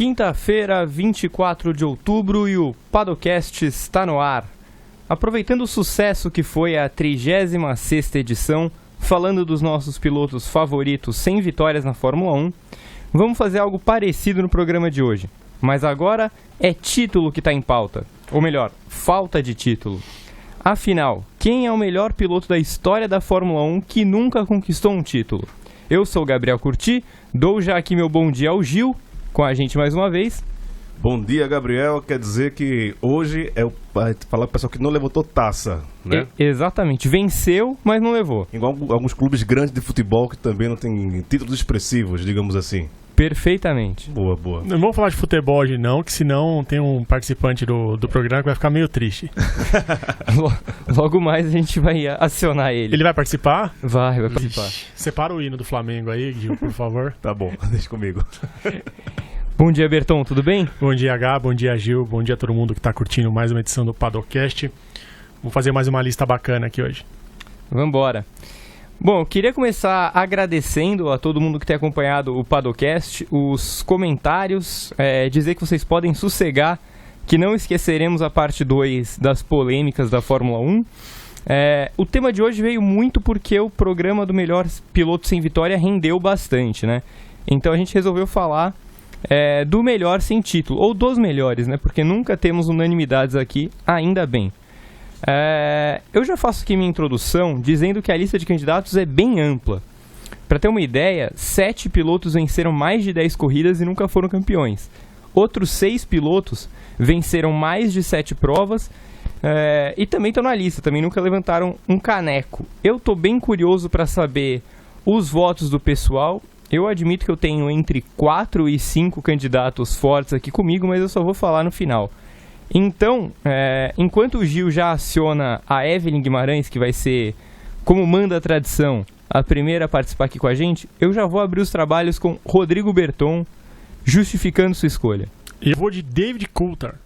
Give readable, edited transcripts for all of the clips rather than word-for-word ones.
Quinta-feira, 24 de outubro, e o Paddockcast está no ar. Aproveitando o sucesso que foi a 36ª edição, falando dos nossos pilotos favoritos sem vitórias na Fórmula 1, vamos fazer algo parecido no programa de hoje. Mas agora é título que está em pauta. Ou melhor, falta de título. Afinal, quem é o melhor piloto da história da Fórmula 1 que nunca conquistou um título? Eu sou o Gabriel Curti, dou já aqui meu bom dia ao Gil, com a gente mais uma vez. Bom dia, Gabriel. Quer dizer que hoje é falar com o pessoal que não levantou taça, né? Exatamente. Venceu, mas não levou. Igual alguns clubes grandes de futebol que também não têm títulos expressivos, digamos assim. Perfeitamente. Boa, boa. Não vamos falar de futebol hoje não, que senão tem um participante do programa que vai ficar meio triste. Logo mais a gente vai acionar ele. Ele vai participar? Vai participar. Separa o hino do Flamengo aí, Gil, por favor. Tá bom, deixa comigo. Bom dia, Berton, tudo bem? Bom dia, Gá, bom dia, Gil, bom dia a todo mundo que está curtindo mais uma edição do Paddockcast. Vou fazer mais uma lista bacana aqui hoje. Vambora. Bom, eu queria começar agradecendo a todo mundo que tem acompanhado o Paddockcast, os comentários, dizer que vocês podem sossegar, que não esqueceremos a parte 2 das polêmicas da Fórmula 1. O tema de hoje veio muito porque o programa do melhor piloto sem vitória rendeu bastante, né? Então a gente resolveu falar do melhor sem título, ou dos melhores, né? Porque nunca temos unanimidades aqui, ainda bem. Eu já faço aqui minha introdução dizendo que a lista de candidatos é bem ampla. Para ter uma ideia, 7 pilotos venceram mais de 10 corridas e nunca foram campeões. Outros 6 pilotos venceram mais de 7 provas e também estão na lista, também nunca levantaram um caneco. Eu estou bem curioso para saber os votos do pessoal. Eu admito que eu tenho entre 4 e 5 candidatos fortes aqui comigo, mas eu só vou falar no final. Então, enquanto o Gil já aciona a Evelyn Guimarães, que vai ser, como manda a tradição, a primeira a participar aqui com a gente, eu já vou abrir os trabalhos com Rodrigo Berton, justificando sua escolha. Eu vou de David Coulthard,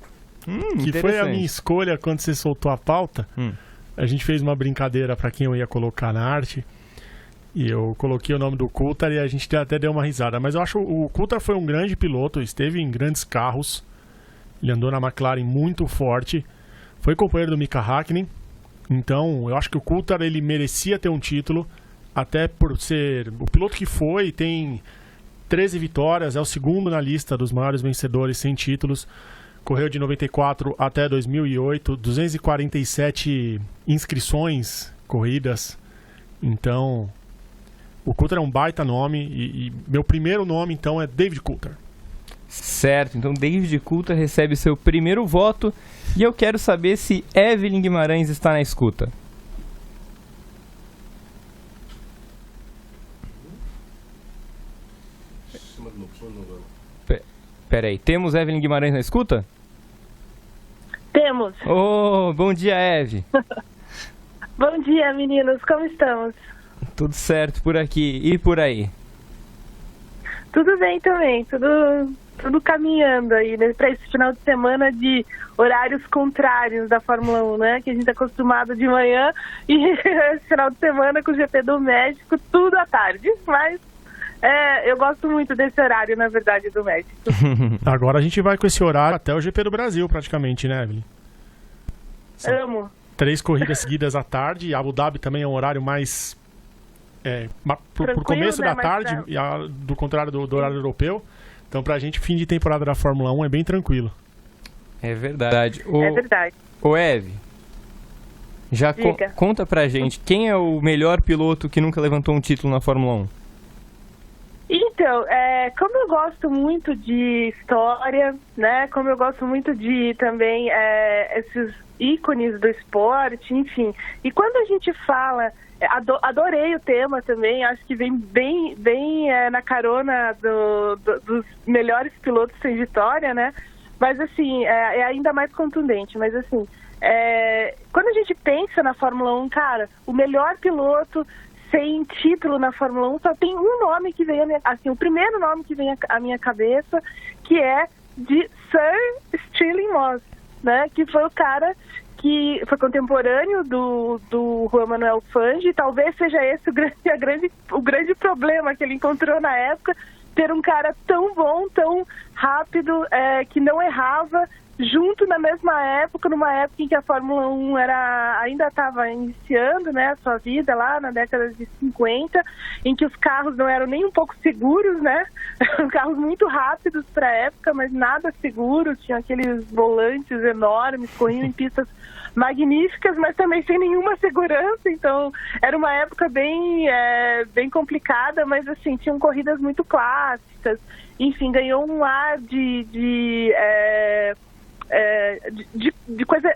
que foi a minha escolha quando você soltou a pauta. A gente fez uma brincadeira para quem eu ia colocar na arte, e eu coloquei o nome do Coulthard e a gente até deu uma risada. Mas eu acho que o Coulthard foi um grande piloto, esteve em grandes carros. Ele andou na McLaren muito forte, foi companheiro do Mika Häkkinen, então eu acho que o Coulthard ele merecia ter um título, até por ser o piloto que foi, tem 13 vitórias, é o segundo na lista dos maiores vencedores sem títulos, correu de 94 até 2008, 247 inscrições, corridas, então o Coulthard é um baita nome e meu primeiro nome então é David Coulthard. Certo, então David Coulthard recebe seu primeiro voto e eu quero saber se Evelyn Guimarães está na escuta. Peraí, temos Evelyn Guimarães na escuta? Temos. Oh, bom dia, Eve. Bom dia, meninos, como estamos? Tudo certo por aqui e por aí? Tudo bem também, tudo caminhando aí, né, para esse final de semana de horários contrários da Fórmula 1, né? Que a gente está acostumado de manhã e esse final de semana com o GP do México, tudo à tarde. Mas eu gosto muito desse horário, na verdade, do México. Agora a gente vai com esse horário até o GP do Brasil, praticamente, né, Evelyn? Amo. 3 corridas seguidas à tarde, e Abu Dhabi também é um horário mais... pro começo da tarde, do contrário do horário europeu. Então, pra gente, fim de temporada da Fórmula 1 é bem tranquilo. É verdade. É verdade. Ô, Eve, já conta pra gente, quem é o melhor piloto que nunca levantou um título na Fórmula 1? Então, como eu gosto muito de história, né? Como eu gosto muito de também esses ícones do esporte, enfim. E quando a gente fala... adorei o tema também, acho que vem bem na carona dos melhores pilotos sem vitória, né? Mas assim, é ainda mais contundente. Mas assim, quando a gente pensa na Fórmula 1, cara, o melhor piloto sem título na Fórmula 1 só tem um nome que vem o primeiro nome que vem à minha cabeça, que é de Sir Stirling Moss, né? Que foi o cara que foi contemporâneo do Juan Manuel Fangio, e talvez seja esse o grande problema que ele encontrou na época, ter um cara tão bom, tão rápido, que não errava, junto na mesma época, numa época em que a Fórmula 1 ainda estava iniciando, né, a sua vida lá na década de 50, em que os carros não eram nem um pouco seguros, né, eram carros muito rápidos para a época, mas nada seguro, tinham aqueles volantes enormes, corriam em pistas magníficas, mas também sem nenhuma segurança, então era uma época bem complicada, mas assim, tinham corridas muito clássicas, enfim, ganhou um ar de coisa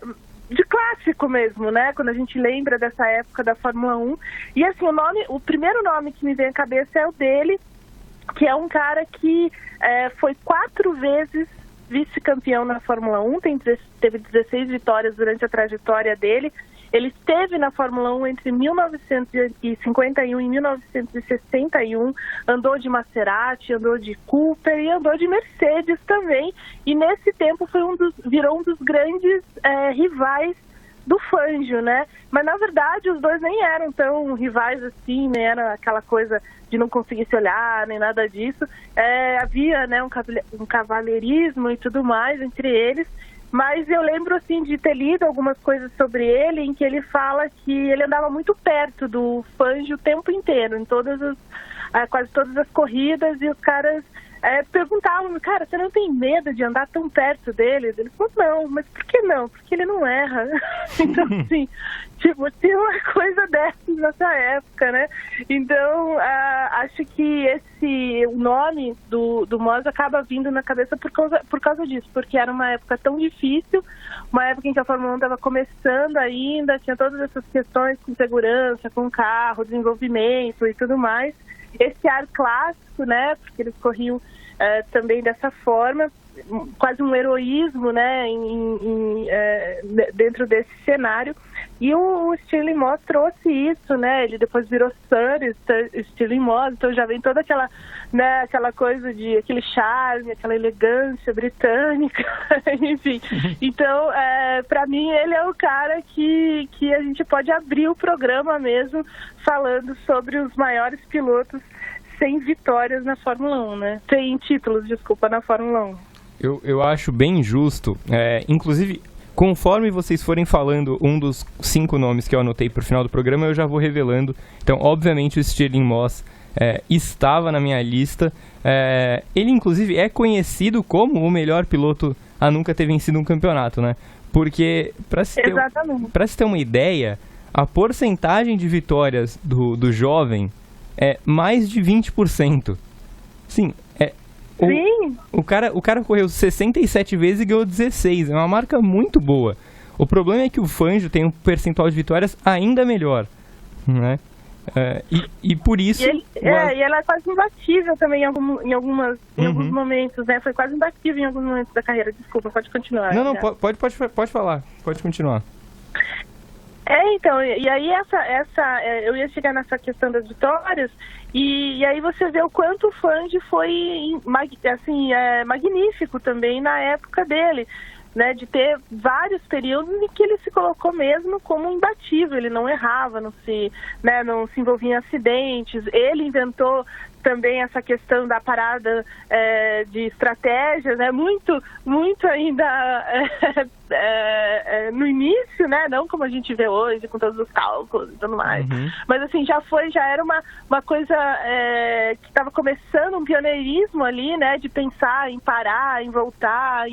de clássico mesmo, né? Quando a gente lembra dessa época da Fórmula 1. E assim, o primeiro nome que me vem à cabeça é o dele, que é um cara que foi 4 vezes vice-campeão na Fórmula 1, teve 16 vitórias durante a trajetória dele. Ele esteve na Fórmula 1 entre 1951 e 1961, andou de Maserati, andou de Cooper e andou de Mercedes também. E nesse tempo virou um dos grandes rivais do Fangio, né? Mas na verdade os dois nem eram tão rivais assim, nem era aquela coisa de não conseguir se olhar, nem nada disso. Havia, né, um cavalheirismo e tudo mais entre eles. Mas eu lembro, assim, de ter lido algumas coisas sobre ele, em que ele fala que ele andava muito perto do Fangio o tempo inteiro, em quase todas as corridas, e os caras perguntavam, cara, você não tem medo de andar tão perto dele? Ele falou, não, mas por que não? Porque ele não erra. Então, assim, tipo, tinha uma coisa dessas nessa época, né? Então, acho que o nome do Moss acaba vindo na cabeça por causa disso, porque era uma época tão difícil, uma época em que a Fórmula 1 estava começando ainda, tinha todas essas questões com segurança, com carro, desenvolvimento e tudo mais. Esse ar clássico, né, porque eles corriam também dessa forma, quase um heroísmo, né, dentro desse cenário. E o Stirling Moss trouxe isso, né, ele depois virou Sir Stirling Moss, então já vem toda aquela, né, aquela coisa de aquele charme, aquela elegância britânica, enfim. Então, para mim, ele é o cara que a gente pode abrir o programa mesmo falando sobre os maiores pilotos sem vitórias na Fórmula 1, né? Sem títulos, desculpa, na Fórmula 1. Eu acho bem justo, inclusive, conforme vocês forem falando um dos 5 nomes que eu anotei para o final do programa, eu já vou revelando. Então, obviamente, o Stirling Moss estava na minha lista. Ele, inclusive, é conhecido como o melhor piloto a nunca ter vencido um campeonato, né? Porque, para se ter uma ideia, a porcentagem de vitórias do jovem é mais de 20%. Sim, o cara correu 67 vezes e ganhou 16. É uma marca muito boa. O problema é que o Fangio tem um percentual de vitórias ainda melhor, né? E por isso... E ela é quase imbatível também em alguns momentos, né? Foi quase imbatível em alguns momentos da carreira. Desculpa, pode continuar. Não, pode falar. Pode continuar. Então, e aí eu ia chegar nessa questão das vitórias, e aí você vê o quanto o Fangio foi, assim, magnífico também na época dele, né, de ter vários períodos em que ele se colocou mesmo como imbatível, ele não errava, não se envolvia em acidentes, ele inventou também essa questão da parada de estratégia, né, muito ainda no início, né, não como a gente vê hoje, com todos os cálculos e tudo mais, mas assim, já era uma coisa que estava começando, um pioneirismo ali, né, de pensar em parar, em voltar,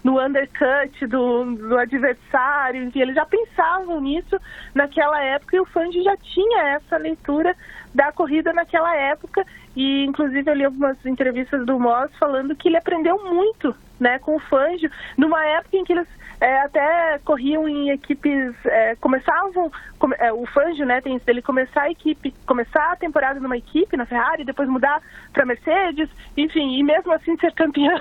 no undercut do adversário, enfim, eles já pensavam nisso naquela época, e o Fangio já tinha essa leitura da corrida naquela época, e inclusive eu li algumas entrevistas do Moss falando que ele aprendeu muito, né, com o Fangio, numa época em que eles até corriam em equipes, o Fangio, né, tem isso dele começar a temporada numa equipe, na Ferrari, depois mudar para Mercedes, enfim, e mesmo assim ser campeão.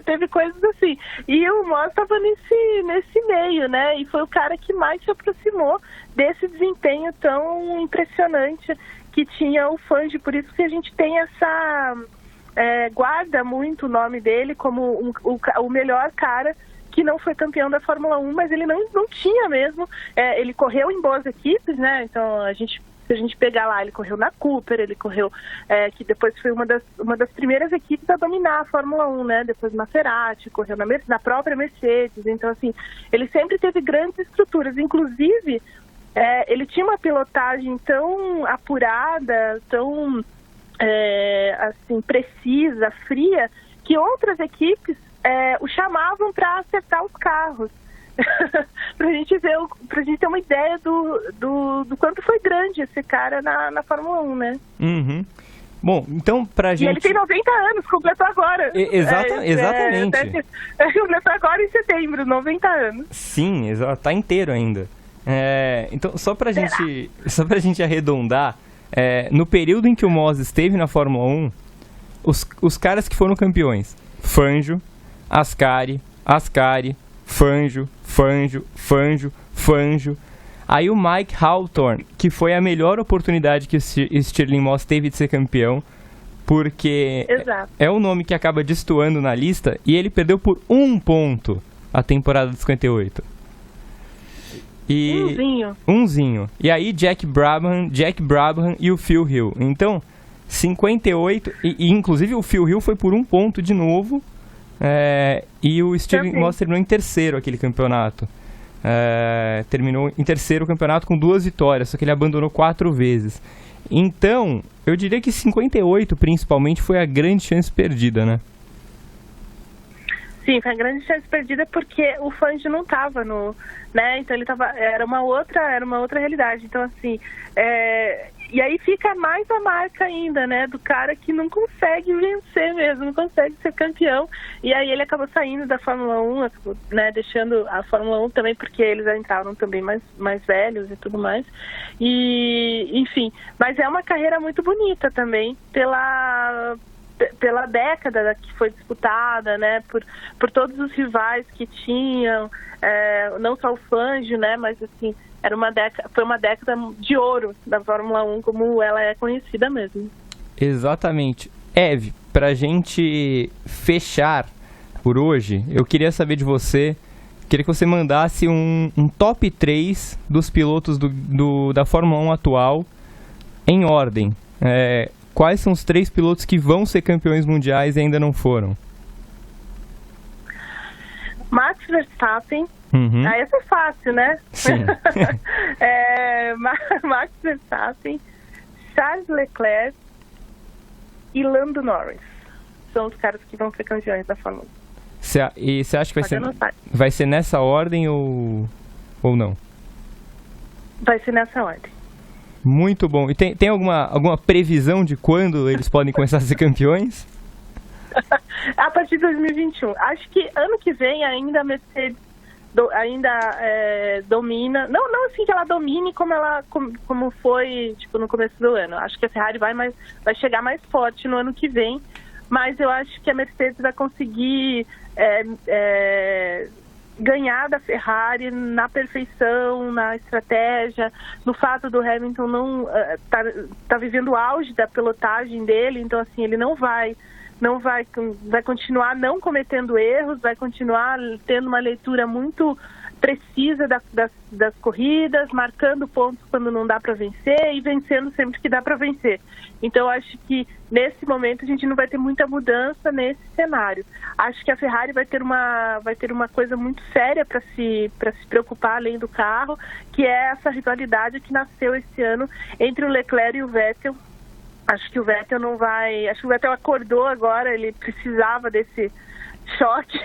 Teve coisas assim. E o Moss estava nesse meio, né? E foi o cara que mais se aproximou desse desempenho tão impressionante que tinha o Fangio. Por isso que a gente tem essa... guarda muito o nome dele como o melhor cara que não foi campeão da Fórmula 1, mas ele não tinha mesmo. Ele correu em boas equipes, né? Então, se a gente pegar lá, ele correu na Cooper, ele correu, que depois foi uma das primeiras equipes a dominar a Fórmula 1, né? Depois na Ferrari, correu na própria Mercedes. Então, assim, ele sempre teve grandes estruturas. Inclusive, ele tinha uma pilotagem tão apurada, tão assim, precisa, fria, que outras equipes o chamavam para acertar os carros. pra gente ter uma ideia do quanto foi grande esse cara na Fórmula 1, né? Uhum. Bom, então pra gente... E ele tem 90 anos, completou agora. Exatamente. Completou agora em setembro, 90 anos. Sim, exato, tá inteiro ainda. Então, só pra gente arredondar, no período em que o Moss esteve na Fórmula 1, os caras que foram campeões: Fangio, Ascari, Fangio. Aí o Mike Hawthorne, que foi a melhor oportunidade que o Stirling Moss teve de ser campeão, porque é o nome que acaba destoando na lista, e ele perdeu por 1 ponto a temporada de 58. Umzinho. E aí Jack Brabham e o Phil Hill. Então, 58, e inclusive o Phil Hill foi por 1 ponto de novo, e o Stirling Moss terminou em terceiro aquele campeonato. Terminou em terceiro o campeonato com 2 vitórias, só que ele abandonou 4 vezes. Então, eu diria que 58 principalmente foi a grande chance perdida, né? Sim, foi a grande chance perdida porque o Fangio não estava né? Então ele era uma outra realidade. Então, assim, e aí fica mais a marca ainda, né, do cara que não consegue vencer mesmo, não consegue ser campeão. E aí ele acabou saindo da Fórmula 1, né, deixando a Fórmula 1 também, porque eles já entraram também mais velhos e tudo mais. E, enfim, mas é uma carreira muito bonita também, pela década que foi disputada, né, por todos os rivais que tinham, não só o Fangio, né, mas assim, foi uma década de ouro da Fórmula 1, como ela é conhecida mesmo. Exatamente. Eve, pra gente fechar por hoje, eu queria saber de você, queria que você mandasse um top 3 dos pilotos da Fórmula 1 atual em ordem. Quais são os 3 pilotos que vão ser campeões mundiais e ainda não foram? Max Verstappen. Uhum. Essa é fácil, né? Sim. Max Verstappen, Charles Leclerc e Lando Norris. São os caras que vão ser campeões da Fórmula 1. E você acha que vai ser nessa ordem ou não? Vai ser nessa ordem. Muito bom. E tem alguma previsão de quando eles podem começar a ser campeões? A partir de 2021. Acho que ano que vem ainda a Mercedes domina. Não assim que ela domine como foi tipo, no começo do ano. Acho que a Ferrari vai chegar mais forte no ano que vem. Mas eu acho que a Mercedes vai conseguir ganhar da Ferrari na perfeição, na estratégia, no fato do Hamilton não tá vivendo o auge da pilotagem dele, então assim, ele vai continuar não cometendo erros, vai continuar tendo uma leitura muito precisa das corridas, marcando pontos quando não dá para vencer e vencendo sempre que dá para vencer. Então, acho que nesse momento a gente não vai ter muita mudança nesse cenário. Acho que a Ferrari vai ter uma coisa muito séria para se preocupar além do carro, que é essa rivalidade que nasceu esse ano entre o Leclerc e o Vettel. Acho que o Vettel não vai... Acho que o Vettel acordou agora, ele precisava desse choque,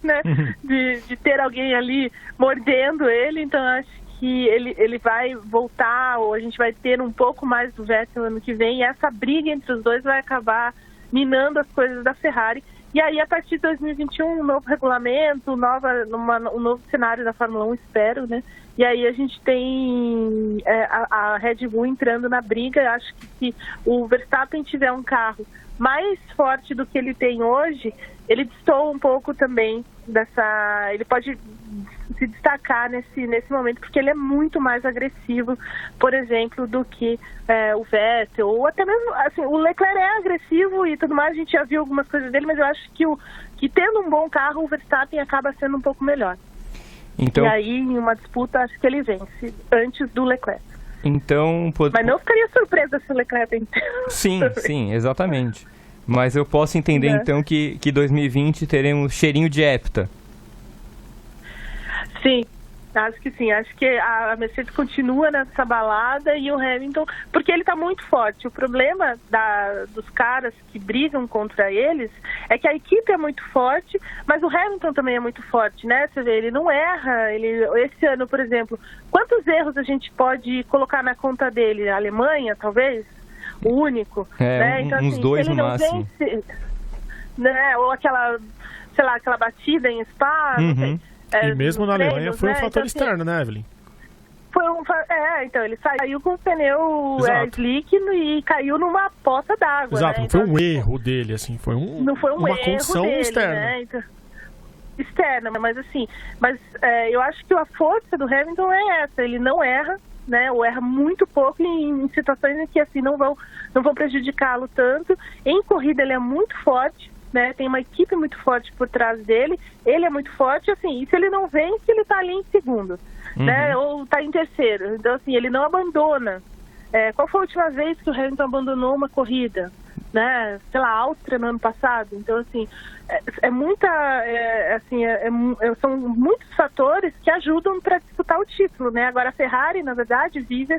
né? De ter alguém ali mordendo ele, então acho que ele vai voltar, ou a gente vai ter um pouco mais do Vettel ano que vem, e essa briga entre os dois vai acabar minando as coisas da Ferrari. E aí, a partir de 2021, um novo regulamento, um novo cenário da Fórmula 1, espero, né? E aí a gente tem a Red Bull entrando na briga. Acho que se o Verstappen tiver um carro mais forte do que ele tem hoje, ele destoa um pouco também ele pode se destacar nesse momento, porque ele é muito mais agressivo, por exemplo, do que o Vettel, ou até mesmo, assim, o Leclerc é agressivo e tudo mais, a gente já viu algumas coisas dele, mas eu acho que tendo um bom carro, o Verstappen acaba sendo um pouco melhor. Então... E aí, em uma disputa, acho que ele vence antes do Leclerc. Então... Mas não ficaria surpresa se o Leclerc vence. Sim, exatamente. Mas eu posso entender, então, que 2020 teremos cheirinho de hepta. Sim, acho que sim. Acho que a Mercedes continua nessa balada e o Hamilton... Porque ele está muito forte. O problema dos caras que brigam contra eles é que a equipe é muito forte, mas o Hamilton também é muito forte, né? Você vê, ele não erra. Esse ano, por exemplo, quantos erros a gente pode colocar na conta dele? A Alemanha, talvez? O único, né? Então, uns assim, dois ele no não máximo. vence, né? Ou aquela, sei lá, aquela batida em Spa, não sei. E mesmo na Alemanha treinos, foi um né? fator Então, externo, né, Evelyn? Então ele saiu com o pneu slick e caiu numa poça d'água. Exato, né? não foi um erro dele, assim, foi não foi uma erro condição dele, externa. Né? Então, externa, mas assim, eu acho que a força do Hamilton é essa, ele não erra, né, ou erra muito pouco em situações em que assim não vão prejudicá-lo tanto. Em corrida ele é muito forte, né, tem uma equipe muito forte por trás dele, ele é muito forte, assim, e se ele não vence, ele tá ali em segundo, né, ou tá em terceiro, então assim, ele não abandona. Qual foi a última vez que o Hamilton abandonou uma corrida? Né, sei lá, Áustria no ano passado. Então, assim, são muitos fatores que ajudam para disputar o título, né? Agora, a Ferrari, na verdade, vive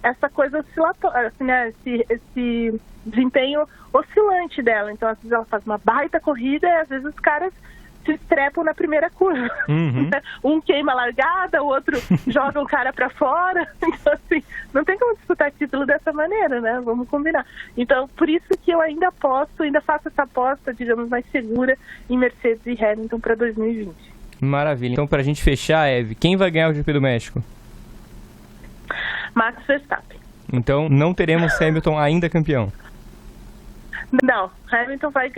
essa coisa oscilatória, assim, né? Esse desempenho oscilante dela. Então, às vezes ela faz uma baita corrida e às vezes os caras se estrepam na primeira curva. Um queima a largada, o outro joga o cara pra fora. Então, assim, não tem como disputar título dessa maneira, né? Vamos combinar. Então, por isso que eu ainda faço essa aposta, digamos, mais segura em Mercedes e Hamilton para 2020. Maravilha. Então, pra gente fechar, Eve, quem vai ganhar o GP do México? Max Verstappen. Então, não teremos Hamilton ainda campeão. Não, Hamilton vai...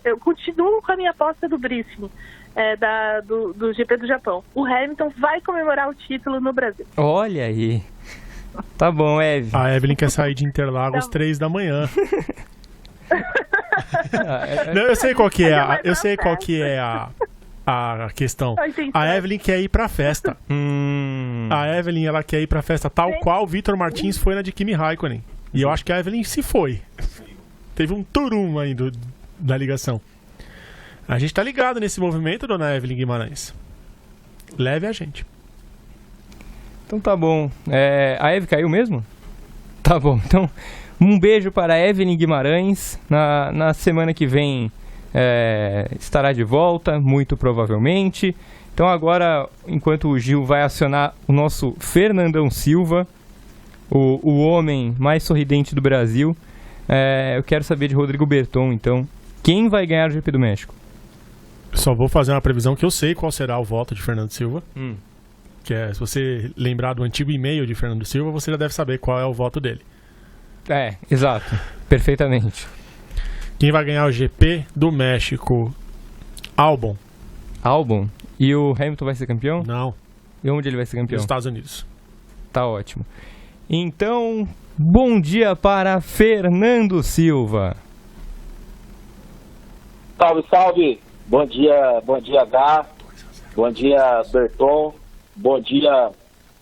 Eu continuo com a minha aposta do briefing do GP do Japão. O Hamilton vai comemorar o título no Brasil. Olha aí. Tá bom, Eve. A Evelyn quer sair de Interlagos às 3 da manhã. Não, eu sei qual que é a questão. A Evelyn quer ir pra festa. A Evelyn, ela quer ir pra festa tal qual o Vitor Martins foi na de Kimi Raikkonen. E eu acho que a Evelyn se foi. Teve um turum aí da ligação. A gente tá ligado nesse movimento, dona Evelyn Guimarães. Leve a gente. Então tá bom. A Eve caiu mesmo? Tá bom. Então, um beijo para a Evelyn Guimarães. Na semana que vem estará de volta, muito provavelmente. Então agora, enquanto o Gil vai acionar o nosso Fernandão Silva, o homem mais sorridente do Brasil, eu quero saber de Rodrigo Berton, então. Quem vai ganhar o GP do México? Só vou fazer uma previsão que eu sei qual será o voto de Fernando Silva. Que se você lembrar do antigo e-mail de Fernando Silva, você já deve saber qual é o voto dele. Exato. Perfeitamente. Quem vai ganhar o GP do México? Albon. Albon? E o Hamilton vai ser campeão? Não. E onde ele vai ser campeão? Nos Estados Unidos. Tá ótimo. Então, bom dia para Fernando Silva. Salve, salve. Bom dia, Gá. Bom dia, Berton. Bom dia,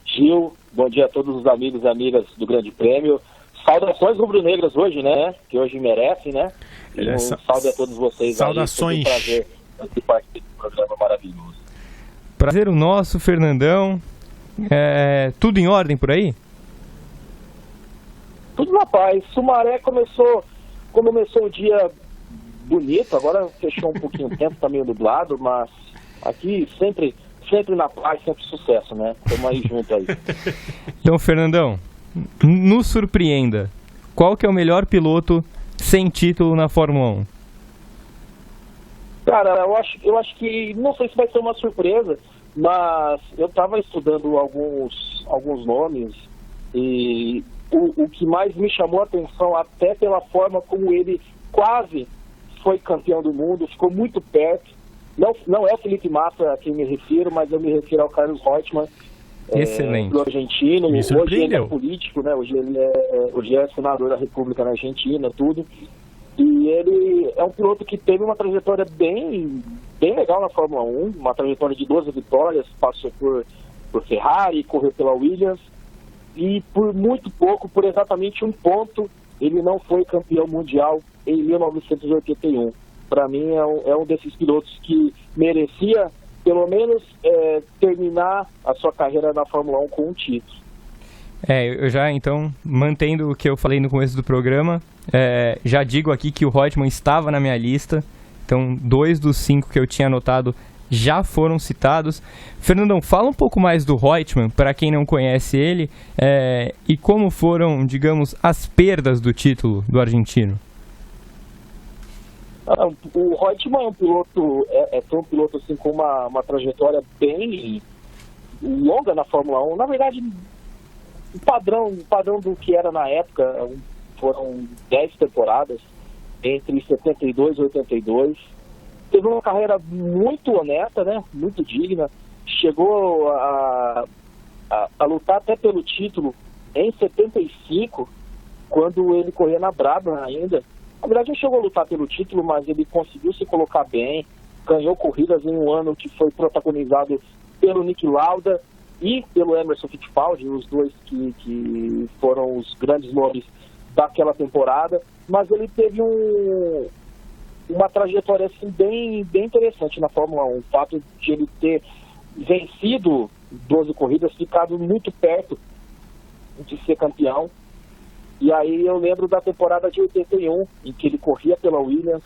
Gil. Bom dia a todos os amigos e amigas do Grande Prêmio. Saudações rubro-negras hoje, né? Que hoje merecem, né? E um salve a todos vocês. Saudações. Aí. Foi um prazer participar desse programa maravilhoso. Prazer o nosso, Fernandão. Tudo em ordem por aí? Tudo na paz. Sumaré começou o dia bonito, agora fechou um pouquinho o tempo, tá meio nublado, mas aqui sempre na paz, sempre sucesso, né? Estamos aí junto aí. Então, Fernandão, nos surpreenda. Qual que é o melhor piloto sem título na Fórmula 1? Cara, eu acho que, não sei se vai ser uma surpresa, mas eu estava estudando alguns nomes e o que mais me chamou a atenção, até pela forma como ele quase foi campeão do mundo, ficou muito perto, Não é o Felipe Massa a quem me refiro, mas eu me refiro ao Carlos Reutemann. Excelente. Argentino. Me hoje ele é surpreendeu. político, né? Hoje é senador da República na Argentina, tudo. E ele é um piloto que teve uma trajetória bem legal na Fórmula 1, uma trajetória de 12 vitórias, passou por Ferrari, correu pela Williams, e por muito pouco, por exatamente um ponto, ele não foi campeão mundial em 1981. Para mim é um desses pilotos que merecia, pelo menos, terminar a sua carreira na Fórmula 1 com um título. Eu já, então, mantendo o que eu falei no começo do programa, já digo aqui que o Reutemann estava na minha lista, então 2 dos 5 que eu tinha anotado já foram citados. Fernandão, fala um pouco mais do Reutemann, para quem não conhece ele, e como foram, digamos, as perdas do título do argentino. O Reutemann é um piloto, foi um piloto assim, com uma trajetória bem longa na Fórmula 1. Na verdade, o padrão do que era na época, foram 10 temporadas, entre 72 e 82. Teve uma carreira muito honesta, né? Muito digna. Chegou a lutar até pelo título em 75, quando ele corria na Brabham ainda. Na verdade, não chegou a lutar pelo título, mas ele conseguiu se colocar bem, ganhou corridas em um ano que foi protagonizado pelo Niki Lauda e pelo Emerson Fittipaldi, os dois que foram os grandes nomes daquela temporada. Mas ele teve uma trajetória assim, bem interessante na Fórmula 1. O fato de ele ter vencido 12 corridas, ficado muito perto de ser campeão. E aí eu lembro da temporada de 81, em que ele corria pela Williams,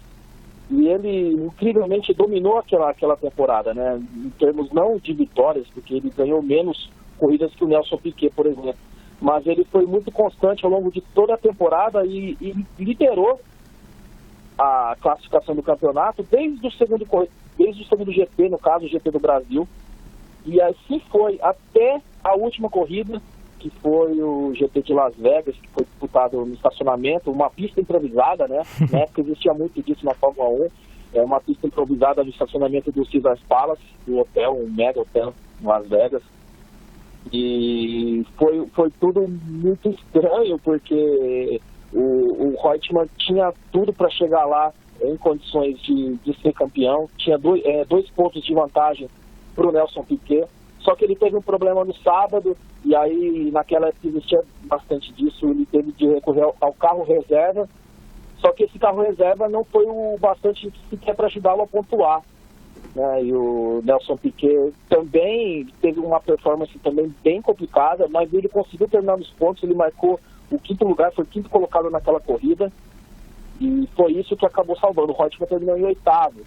e ele incrivelmente dominou aquela temporada, né? Em termos não de vitórias, porque ele ganhou menos corridas que o Nelson Piquet, por exemplo. Mas ele foi muito constante ao longo de toda a temporada e liderou a classificação do campeonato desde o segundo GP, no caso o GP do Brasil. E assim foi até a última corrida, que foi o GP de Las Vegas, que foi disputado no estacionamento, uma pista improvisada, né? Na época existia muito disso na Fórmula 1. É uma pista improvisada no estacionamento do Caesars Palace, do hotel, um mega hotel em Las Vegas. E foi tudo muito estranho, porque o Reutemann tinha tudo para chegar lá em condições de ser campeão. Tinha 2 pontos de vantagem para o Nelson Piquet. Só que ele teve um problema no sábado, e aí naquela época existia bastante disso, ele teve de recorrer ao carro reserva, só que esse carro reserva não foi o bastante sequer para ajudá-lo a pontuar, né? E o Nelson Piquet também teve uma performance também bem complicada, mas ele conseguiu terminar nos pontos, ele marcou o 5º lugar, foi o 5º colocado naquela corrida, e foi isso que acabou salvando. O Reutemann terminou em 8º.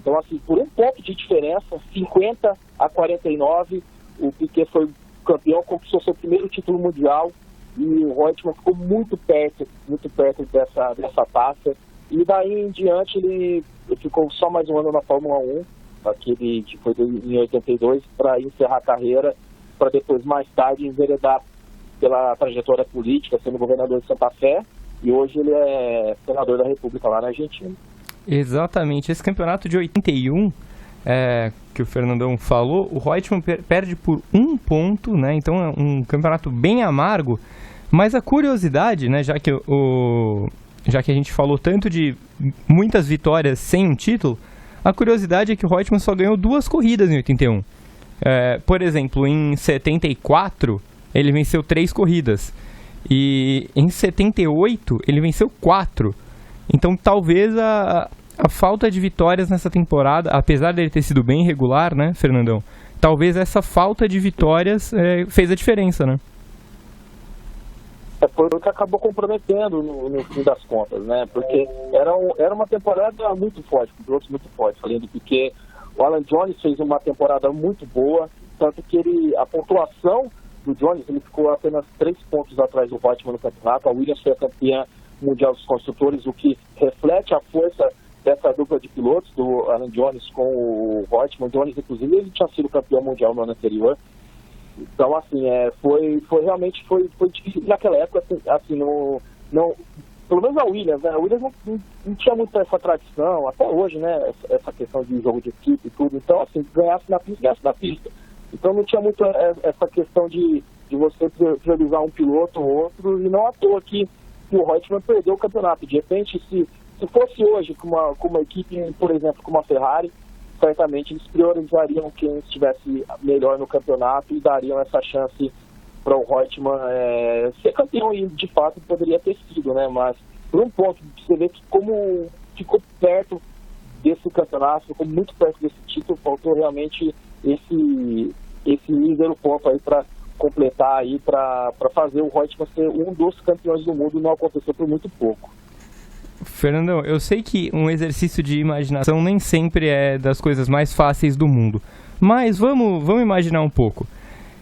Então, assim, por um ponto de diferença, 50 a 49, o Piquet foi campeão, conquistou seu primeiro título mundial, e o Reutemann ficou muito perto dessa taça. E daí em diante ele ficou só mais um ano na Fórmula 1, aquele que foi em 82, para encerrar a carreira, para depois, mais tarde, enveredar pela trajetória política, sendo governador de Santa Fé, e hoje ele é senador da República lá na Argentina. Exatamente. Esse campeonato de 81, que o Fernandão falou, o Reutemann perde por 1 ponto, né? Então é um campeonato bem amargo. Mas a curiosidade, né, já que a gente falou tanto de muitas vitórias sem um título, a curiosidade é que o Reutemann só ganhou 2 corridas em 81. Por exemplo, em 74, ele venceu 3 corridas. E em 78, ele venceu 4. Então, talvez a falta de vitórias nessa temporada, apesar dele ter sido bem regular, né, Fernandão? Talvez essa falta de vitórias fez a diferença, né? Foi o que acabou comprometendo no fim das contas, né? Porque era uma temporada muito forte, com pilotos muito fortes. Além do que o Alan Jones fez uma temporada muito boa, tanto que a pontuação do Jones, ele ficou apenas 3 pontos atrás do Reutemann no campeonato. A Williams foi a campeã mundial dos construtores, o que reflete a força dessa dupla de pilotos, do Alan Jones com o Reutemann. Jones, inclusive, ele tinha sido campeão mundial no ano anterior. Então, assim, foi realmente foi difícil naquela época, assim, pelo menos a Williams, né? A Williams não tinha muito essa tradição, até hoje, né? Essa questão de jogo de equipe e tudo. Então, assim, ganhasse na pista, ganhasse na pista. Então não tinha muito essa questão de você priorizar um piloto ou outro, e não à toa que o Reutemann perdeu o campeonato. De repente, se fosse hoje com uma equipe, por exemplo, como a Ferrari, certamente eles priorizariam quem estivesse melhor no campeonato e dariam essa chance para o Reutemann ser campeão, e de fato poderia ter sido, né? Mas por um ponto, você vê que como ficou perto desse campeonato, ficou muito perto desse título, faltou realmente esse mísero ponto aí para completar aí, para fazer o Reutemann ser um dos campeões do mundo. Não aconteceu por muito pouco. Fernandão, eu sei que um exercício de imaginação nem sempre é das coisas mais fáceis do mundo, mas vamos imaginar um pouco.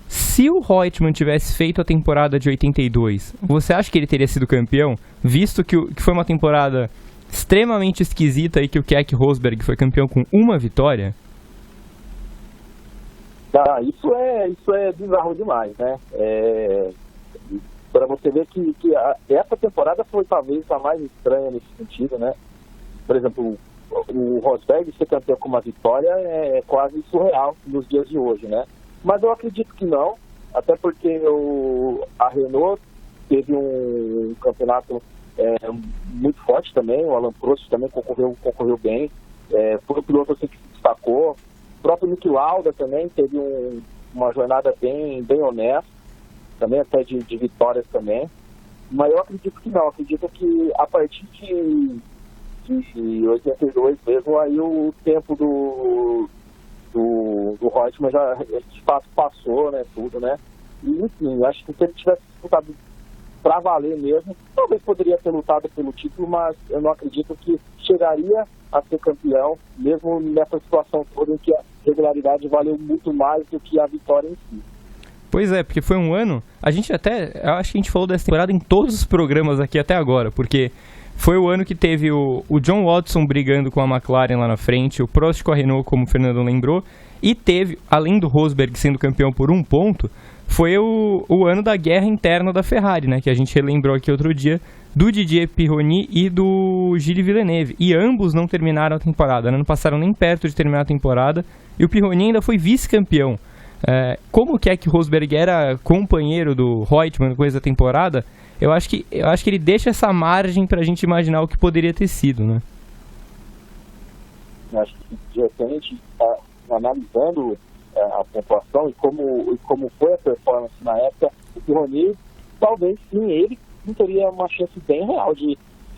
Se o Reutemann tivesse feito a temporada de 82, você acha que ele teria sido campeão? Visto que foi uma temporada extremamente esquisita e que o Keck Rosberg foi campeão com uma vitória? Isso é bizarro demais, né? Para você ver que essa temporada foi talvez a mais estranha nesse sentido, né? Por exemplo, o Rosberg ser campeão com uma vitória é quase surreal nos dias de hoje, né? Mas eu acredito que não, até porque a Renault teve um campeonato muito forte também, o Alain Prost também concorreu bem, foi um piloto assim que se destacou. O próprio Niki Lauda também teve uma jornada bem honesta, também até de vitórias também. Mas eu acredito que não, acredito que a partir de 82 mesmo, aí o tempo do Reutemann já de fato passou, né, tudo, né? E enfim, acho que se ele tivesse disputado pra valer mesmo, talvez poderia ter lutado pelo título, mas eu não acredito que chegaria a ser campeão, mesmo nessa situação toda em que a regularidade valeu muito mais do que a vitória em si. Pois é, porque foi um ano, eu acho que a gente falou dessa temporada em todos os programas aqui até agora, porque foi o ano que teve o John Watson brigando com a McLaren lá na frente, o Prost com a Renault, como o Fernando lembrou, e teve, além do Rosberg sendo campeão por um ponto, foi o ano da guerra interna da Ferrari, né, que a gente relembrou aqui outro dia, do Didier Pironi e do Gilles Villeneuve, e ambos não terminaram a temporada, né, não passaram nem perto de terminar a temporada, e o Pironi ainda foi vice-campeão. Como o Keck Rosberg era companheiro do Reutemann no começo da temporada, eu acho que ele deixa essa margem pra gente imaginar o que poderia ter sido, né? Acho que de repente, analisando a pontuação e como foi a performance na época, o Pironi, talvez sim, ele não teria uma chance bem real de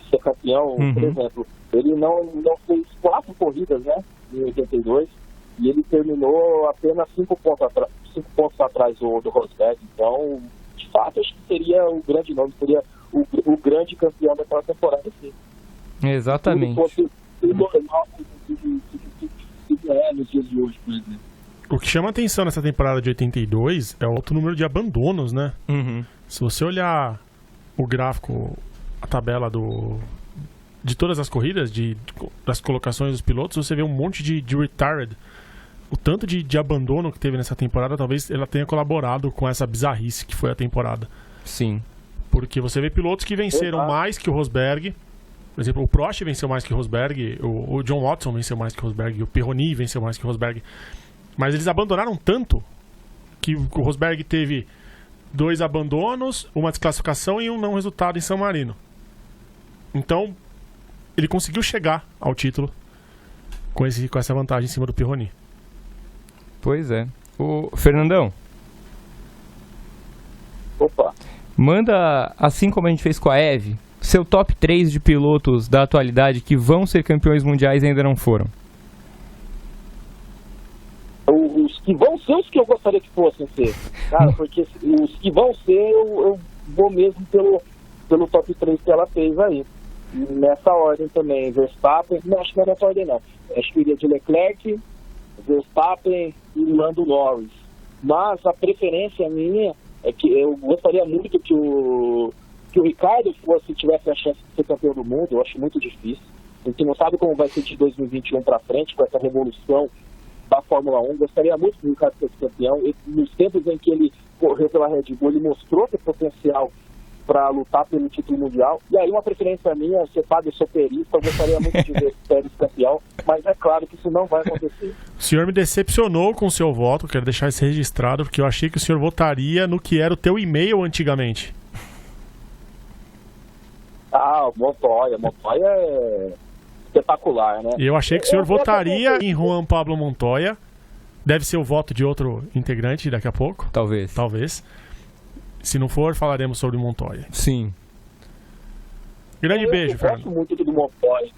ser campeão. Por exemplo, ele não fez 4 corridas, né, em 82, e ele terminou apenas 5 pontos atrás do Rosberg. Então, de fato, acho que seria o grande nome, seria o grande campeão daquela temporada, sim. Exatamente. Se fosse normal nos dias de hoje, por exemplo. O que chama atenção nessa temporada de 82 é o alto número de abandonos, né? Se você olhar o gráfico, a tabela de todas as corridas, das colocações dos pilotos, você vê um monte de retired. O tanto de abandono que teve nessa temporada, talvez ela tenha colaborado com essa bizarrice que foi a temporada. Sim. Porque você vê pilotos que venceram mais que o Rosberg. Por exemplo, o Prost venceu mais que o Rosberg, o John Watson venceu mais que o Rosberg, o Pironi venceu mais que o Rosberg. Mas eles abandonaram tanto que o Rosberg teve 2 abandonos, uma desclassificação e um não resultado em San Marino. Então, ele conseguiu chegar ao título com essa vantagem em cima do Pironi. Pois é. O Fernandão. Opa. Manda, assim como a gente fez com a Eve, seu top 3 de pilotos da atualidade que vão ser campeões mundiais e ainda não foram. Os que vão ser os que eu gostaria que fossem ser. Cara, porque os que vão ser, eu vou mesmo pelo top 3 que ela fez aí. E nessa ordem também, Verstappen, não, acho que não é nessa ordem não. Acho que iria de Leclerc, Verstappen e Lando Norris. Mas a preferência minha é que eu gostaria muito que o Ricardo tivesse a chance de ser campeão do mundo. Eu acho muito difícil. A gente não sabe como vai ser de 2021 para frente com essa revolução da Fórmula 1. Gostaria muito que o Ricardo fosse campeão. E nos tempos em que ele correu pela Red Bull, ele mostrou ter potencial para lutar pelo título mundial. E aí uma preferência minha, você sabe, eu sou perista, eu gostaria muito de ver Pérez campeão, mas é claro que isso não vai acontecer. O senhor me decepcionou com o seu voto, quero deixar isso registrado, porque eu achei que o senhor votaria no que era o teu e-mail antigamente. Ah, Montoya é espetacular, né? Eu achei que o senhor votaria em Juan Pablo Montoya. Deve ser o voto de outro integrante daqui a pouco. Talvez. Se não for, falaremos sobre Montoya. Sim. Grande beijo, Fernando. Eu gosto muito do Montoya.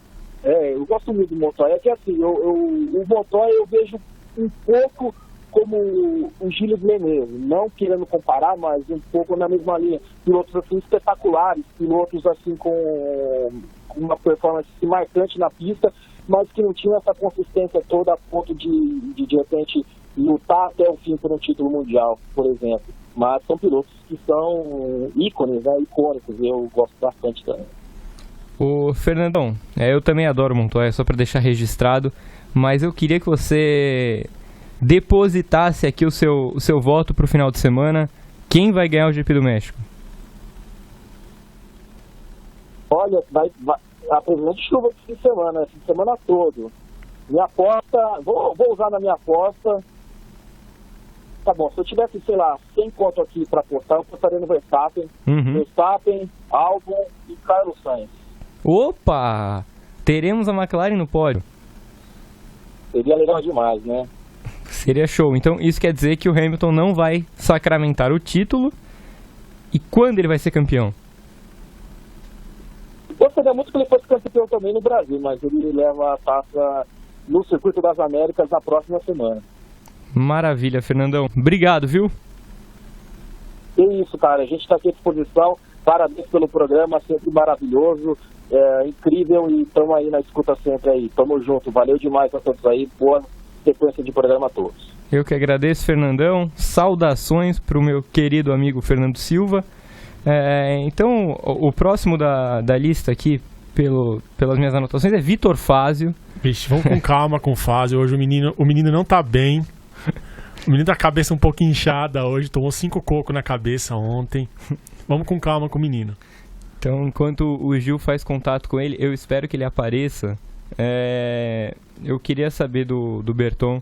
Eu gosto muito do Montoya. É que assim, o Montoya eu vejo um pouco como o Gilles Villeneuve, não querendo comparar, mas um pouco na mesma linha. Pilotos assim espetaculares, pilotos assim com uma performance marcante na pista, mas que não tinham essa consistência toda a ponto de repente lutar até o fim por um título mundial, por exemplo. Mas são pilotos que são ícones, né, icônicos, e eu gosto bastante também. Ô, Fernandão, eu também adoro Montoya, só para deixar registrado, mas eu queria que você depositasse aqui o seu voto pro final de semana. Quem vai ganhar o GP do México? Olha, vai a previsão de chuva esse fim de semana todo. Minha aposta, vou usar na minha aposta. Tá bom, se eu tivesse, sei lá, 100 conto aqui pra apostar, eu apostaria no Verstappen. Verstappen, Albon e Carlos Sainz. Opa! Teremos a McLaren no pódio. Seria legal demais, né? Seria show. Então isso quer dizer que o Hamilton não vai sacramentar o título. E quando ele vai ser campeão? Gostaria muito que ele fosse campeão também no Brasil, mas ele leva a taça no Circuito das Américas na próxima semana. Maravilha, Fernandão. Obrigado, viu? É isso, cara. A gente está aqui à disposição. Parabéns pelo programa, sempre maravilhoso, incrível, e estamos aí na escuta sempre aí. Tamo junto. Valeu demais a todos aí. Boa sequência de programa a todos. Eu que agradeço, Fernandão. Saudações para o meu querido amigo Fernando Silva. Então, o próximo da lista aqui, pelas minhas anotações, é Vitor Fázio. Vixe, vamos com calma com o Fázio. Hoje o menino não tá bem. O menino tá com a cabeça um pouco inchada hoje. Tomou 5 cocos na cabeça ontem. Vamos com calma com o menino. Então, enquanto o Gil faz contato com ele, eu espero que ele apareça. Eu queria saber do Berton,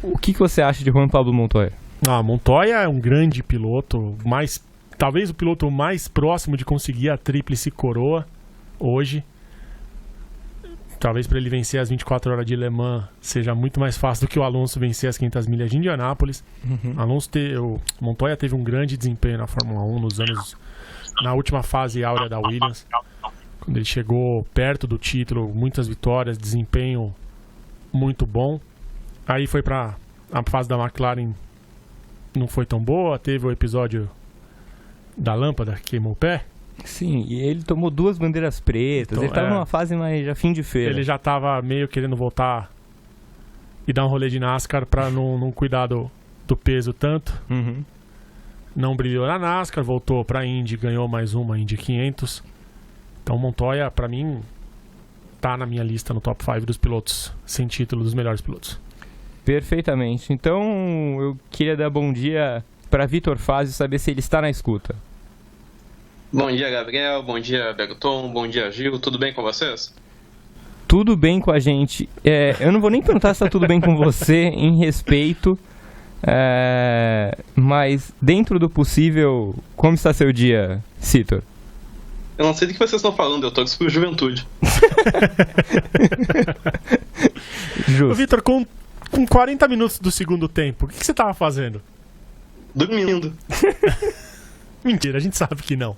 o que você acha de Juan Pablo Montoya? Montoya é um grande piloto, talvez o piloto mais próximo de conseguir a tríplice coroa hoje. Talvez para ele vencer as 24 horas de Le Mans seja muito mais fácil do que o Alonso vencer as 500 milhas de Indianápolis. O Montoya teve um grande desempenho na Fórmula 1 na última fase áurea da Williams, quando ele chegou perto do título, muitas vitórias, desempenho muito bom. Aí foi para a fase da McLaren, não foi tão boa, teve o episódio da lâmpada que queimou o pé. Sim, e ele tomou 2 bandeiras pretas, então, ele estava numa fase mais já fim de feira. Ele já estava meio querendo voltar e dar um rolê de NASCAR para não cuidar do peso tanto. Não brilhou na NASCAR, voltou para a Indy, ganhou mais uma Indy 500. Então Montoya, para mim, tá na minha lista no top 5 dos pilotos sem título, dos melhores pilotos. Perfeitamente. Então eu queria dar bom dia para Vitor Fázio, saber se ele está na escuta. Bom dia, Gabriel. Bom dia, Berton. Bom dia, Gil. Tudo bem com vocês? Tudo bem com a gente. Eu não vou nem perguntar se está tudo bem com você, em respeito. Mas dentro do possível, como está seu dia, Citor? Eu não sei do que vocês estão falando, eu torço pro Juventude. Justo. Vitor, com 40 minutos do segundo tempo, o que você estava fazendo? Dormindo. Mentira, a gente sabe que não.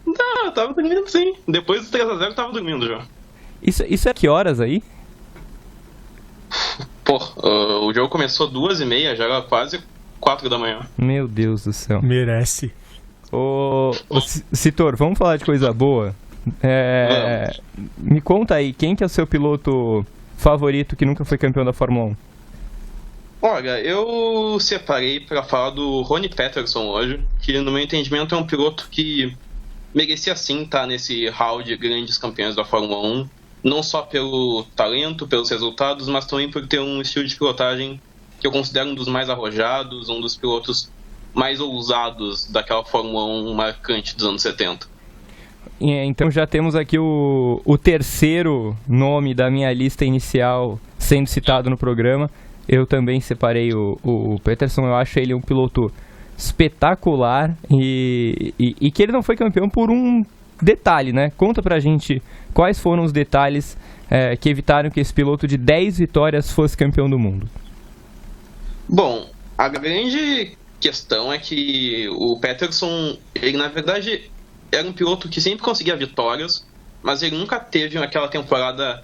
Não, eu tava dormindo sim. Depois do 3-0 eu tava dormindo já. Isso é que horas aí? Pô, o jogo começou 2h30, já era quase 4 da manhã. Meu Deus do céu. Merece. Ô Citor, vamos falar de coisa boa? Me conta aí, quem que é o seu piloto favorito que nunca foi campeão da Fórmula 1? Olha, eu separei pra falar do Ronnie Peterson hoje, que no meu entendimento é um piloto que merecia sim estar nesse hall de grandes campeões da Fórmula 1, não só pelo talento, pelos resultados, mas também por ter um estilo de pilotagem que eu considero um dos mais arrojados, um dos pilotos mais ousados daquela Fórmula 1 marcante dos anos 70. Então já temos aqui o terceiro nome da minha lista inicial sendo citado no programa. Eu também separei o Peterson. Eu acho ele um piloto espetacular e que ele não foi campeão por um detalhe, né? Conta pra gente quais foram os detalhes que evitaram que esse piloto de 10 vitórias fosse campeão do mundo. Bom, a grande questão é que o Peterson, ele na verdade era um piloto que sempre conseguia vitórias, mas ele nunca teve aquela temporada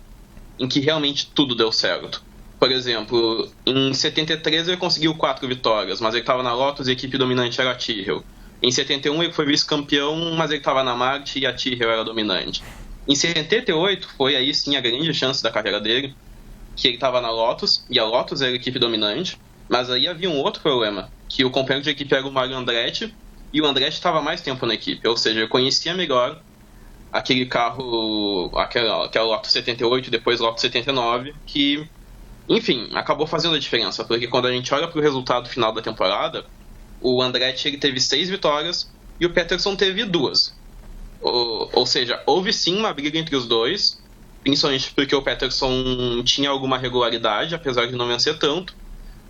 em que realmente tudo deu certo. Por exemplo, em 73 ele conseguiu 4 vitórias, mas ele estava na Lotus e a equipe dominante era a Tyrrell. Em 71 ele foi vice-campeão, mas ele estava na Marte e a Tyrrell era dominante. Em 78 foi aí sim a grande chance da carreira dele, que ele estava na Lotus, e a Lotus era a equipe dominante, mas aí havia um outro problema, que o companheiro de equipe era o Mario Andretti, e o Andretti estava mais tempo na equipe, ou seja, eu conhecia melhor aquele carro, aquela Lotus 78 e depois Lotus 79, que, enfim, acabou fazendo a diferença, porque quando a gente olha para o resultado final da temporada, o Andretti ele teve 6 vitórias e o Peterson teve 2. Ou seja, houve sim uma briga entre os dois, principalmente porque o Peterson tinha alguma regularidade, apesar de não vencer tanto.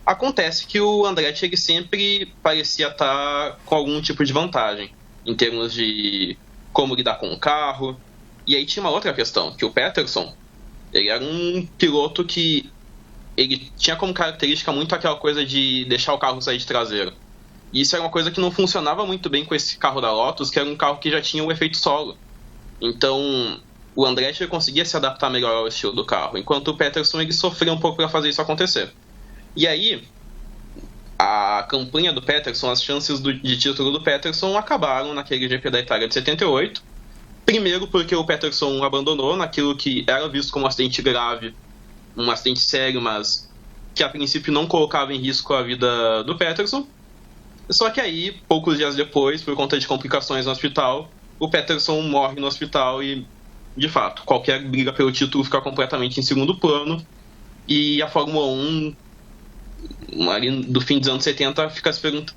Acontece que o Andretti ele sempre parecia estar com algum tipo de vantagem, em termos de como lidar com o carro. E aí tinha uma outra questão, que o Peterson ele era um piloto que ele tinha como característica muito aquela coisa de deixar o carro sair de traseiro. E isso era uma coisa que não funcionava muito bem com esse carro da Lotus, que era um carro que já tinha o efeito solo. Então, o Andretti conseguia se adaptar melhor ao estilo do carro, enquanto o Peterson ele sofria um pouco para fazer isso acontecer. E aí, a campanha do Peterson, as chances de título do Peterson acabaram naquele GP da Itália de 78. Primeiro porque o Peterson abandonou naquilo que era visto como um acidente grave, um acidente sério, mas que a princípio não colocava em risco a vida do Peterson. Só que aí, poucos dias depois, por conta de complicações no hospital, o Peterson morre no hospital e, de fato, qualquer briga pelo título fica completamente em segundo plano. E a Fórmula 1, ali do fim dos anos 70, fica se perguntando...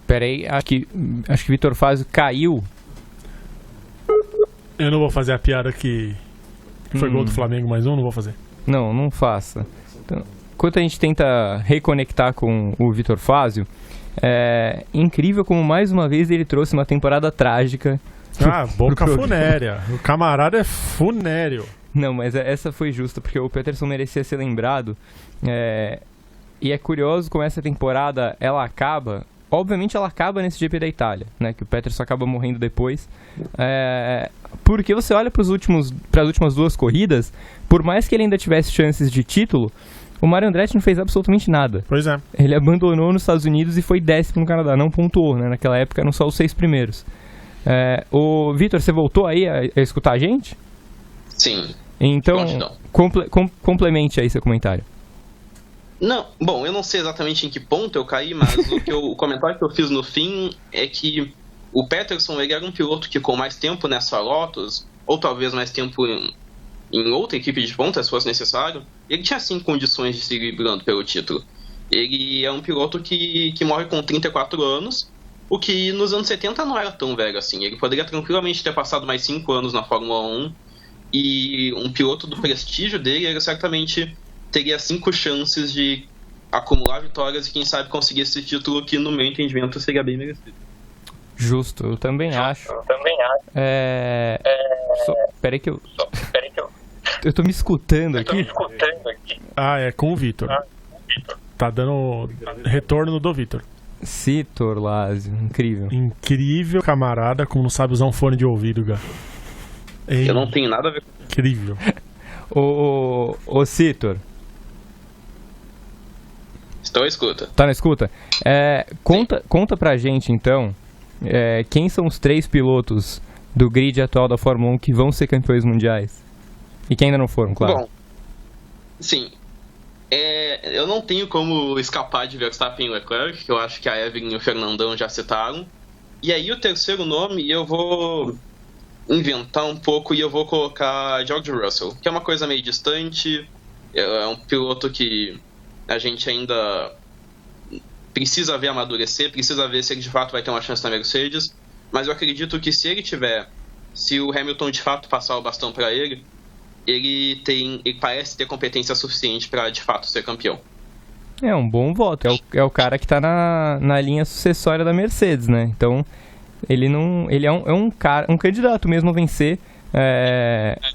Peraí, acho que Vitor Fazio caiu. Eu não vou fazer a piada que foi gol do Flamengo mais um, não vou fazer. Não faça. Então, enquanto a gente tenta reconectar com o Vitor Fazio, é incrível como mais uma vez ele trouxe uma temporada trágica. Boca funérea. O camarada é funério. Não, mas essa foi justa, porque o Peterson merecia ser lembrado. E é curioso como essa temporada ela acaba. Obviamente ela acaba nesse GP da Itália, né? Que o Peterson acaba morrendo depois. Porque você olha para as últimas 2 corridas, por mais que ele ainda tivesse chances de título, o Mario Andretti não fez absolutamente nada. Pois é. Ele abandonou nos Estados Unidos e foi 10º no Canadá, não pontuou, né? Naquela época eram só os 6 primeiros. O Vitor, você voltou aí a escutar a gente? Sim. Então, complemente aí seu comentário. Não, bom, eu não sei exatamente em que ponto eu caí, mas o comentário que eu fiz no fim é que o Peterson ele era um piloto que com mais tempo nessa Lotus, ou talvez mais tempo em outra equipe de ponta, se fosse necessário, ele tinha sim condições de seguir brigando pelo título. Ele é um piloto que morre com 34 anos, o que nos anos 70 não era tão velho assim. Ele poderia tranquilamente ter passado mais 5 anos na Fórmula 1, e um piloto do prestígio dele, ele certamente teria 5 chances de acumular vitórias e quem sabe conseguir esse título que, no meu entendimento, seria bem merecido. Justo, eu também acho. Peraí que eu... Eu tô me escutando aqui. É com o Vitor. Tá dando retorno do Vitor. Citor Lázio, incrível. Incrível, camarada, como não sabe usar um fone de ouvido, Gá. Eu não tenho nada a ver com isso. Incrível. Ô Citor. Estou à escuta. Tá na escuta? Conta pra gente, então, quem são os 3 pilotos do grid atual da Fórmula 1 que vão ser campeões mundiais? E que ainda não foram, claro. Bom, sim. Eu não tenho como escapar de Verstappen e Leclerc, que eu acho que a Evelyn e o Fernandão já citaram. E aí o terceiro nome eu vou inventar um pouco e eu vou colocar George Russell, que é uma coisa meio distante, é um piloto que a gente ainda precisa ver amadurecer, precisa ver se ele de fato vai ter uma chance na Mercedes, mas eu acredito que se o Hamilton de fato passar o bastão para ele parece ter competência suficiente para de fato ser campeão. É um bom voto, é o cara que tá na linha sucessória da Mercedes, né? Então, ele é um candidato mesmo a vencer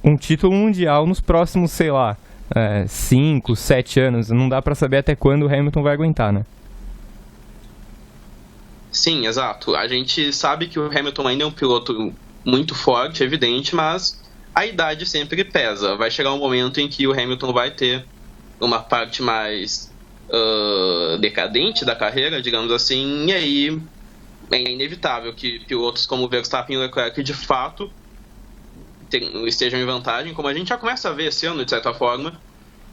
um título mundial nos próximos, sei lá, 5, 7 anos. Não dá pra saber até quando o Hamilton vai aguentar, né? Sim, exato. A gente sabe que o Hamilton ainda é um piloto muito forte, evidente, mas a idade sempre pesa. Vai chegar um momento em que o Hamilton vai ter uma parte mais decadente da carreira, digamos assim, e aí é inevitável que pilotos como Verstappen e Leclerc de fato estejam em vantagem, como a gente já começa a ver esse ano, de certa forma.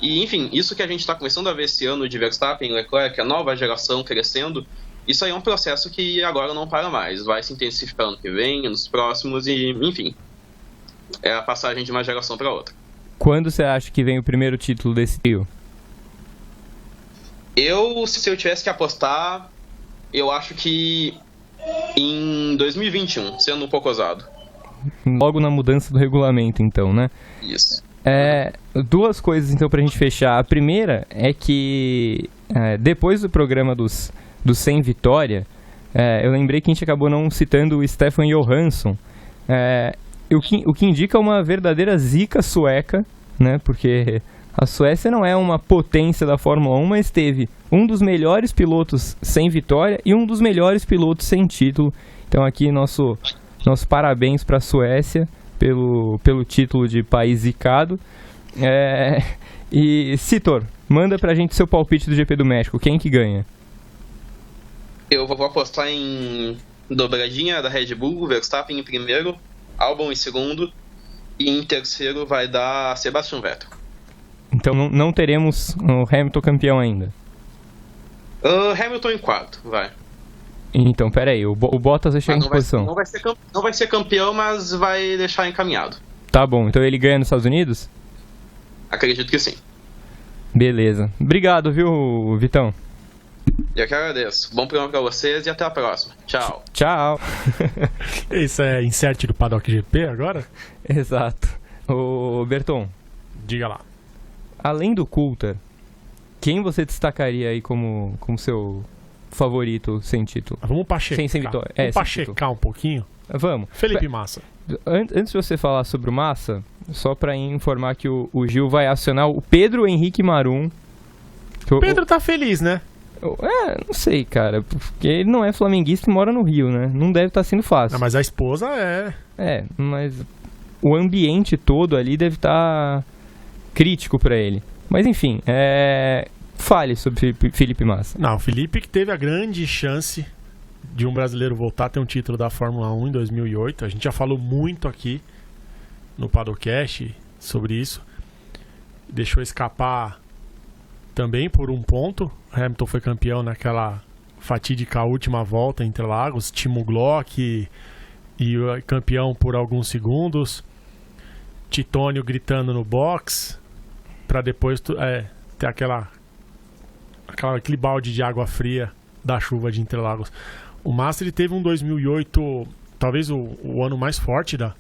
E, enfim, isso que a gente está começando a ver esse ano de Verstappen e Leclerc, a nova geração crescendo, isso aí é um processo que agora não para mais. Vai se intensificar ano que vem, nos próximos, e, enfim, é a passagem de uma geração para outra. Quando você acha que vem o primeiro título desse trio? Se eu tivesse que apostar, eu acho que em 2021, sendo um pouco ousado. Logo na mudança do regulamento, então, né? Isso. Duas coisas, então, pra gente fechar. A primeira é que depois do programa dos 100 vitória, eu lembrei que a gente acabou não citando o Stefan Johansson, o que indica uma verdadeira zica sueca, né? Porque a Suécia não é uma potência da Fórmula 1, mas teve um dos melhores pilotos sem vitória e um dos melhores pilotos sem título. Então aqui nosso parabéns para a Suécia pelo título de país zicado. E Citor, manda pra gente seu palpite do GP do México. Quem que ganha? Eu vou apostar em dobradinha da Red Bull, Verstappen em primeiro, Albon em segundo, e em terceiro vai dar Sebastian Vettel. Então não teremos o Hamilton campeão ainda? Hamilton em quarto, vai. Então, peraí, o Bottas vai chegar em que posição? Não vai ser campeão, mas vai deixar encaminhado. Tá bom, então ele ganha nos Estados Unidos? Acredito que sim. Beleza. Obrigado, viu, Vitão? Eu que agradeço. Bom programa pra vocês e até a próxima. Tchau. Tchau. Isso é insert do Paddock GP agora? Exato. Ô, Berton. Diga lá. Além do Coulthard, quem você destacaria aí como seu favorito sem título? Vamos pachecar. Sem vitória. Vamos pachecar um pouquinho? Vamos. Felipe Massa. Antes de você falar sobre o Massa, só pra informar que o Gil vai acionar o Pedro Henrique Marum. O Pedro tá feliz, né? Não sei, cara, porque ele não é flamenguista e mora no Rio, né? Não deve estar sendo fácil. Não, mas a esposa é. Mas o ambiente todo ali deve estar crítico pra ele. Mas enfim, fale sobre Felipe Massa. Não, o Felipe que teve a grande chance de um brasileiro voltar a ter um título da Fórmula 1 em 2008. A gente já falou muito aqui no Paddockcast sobre isso. Deixou escapar também por um ponto. Hamilton foi campeão naquela fatídica última volta em Interlagos. Timo Glock e campeão por alguns segundos. Titônio gritando no box para depois ter aquele balde de água fria da chuva de Interlagos. O Massa ele teve um 2008 talvez o ano mais forte da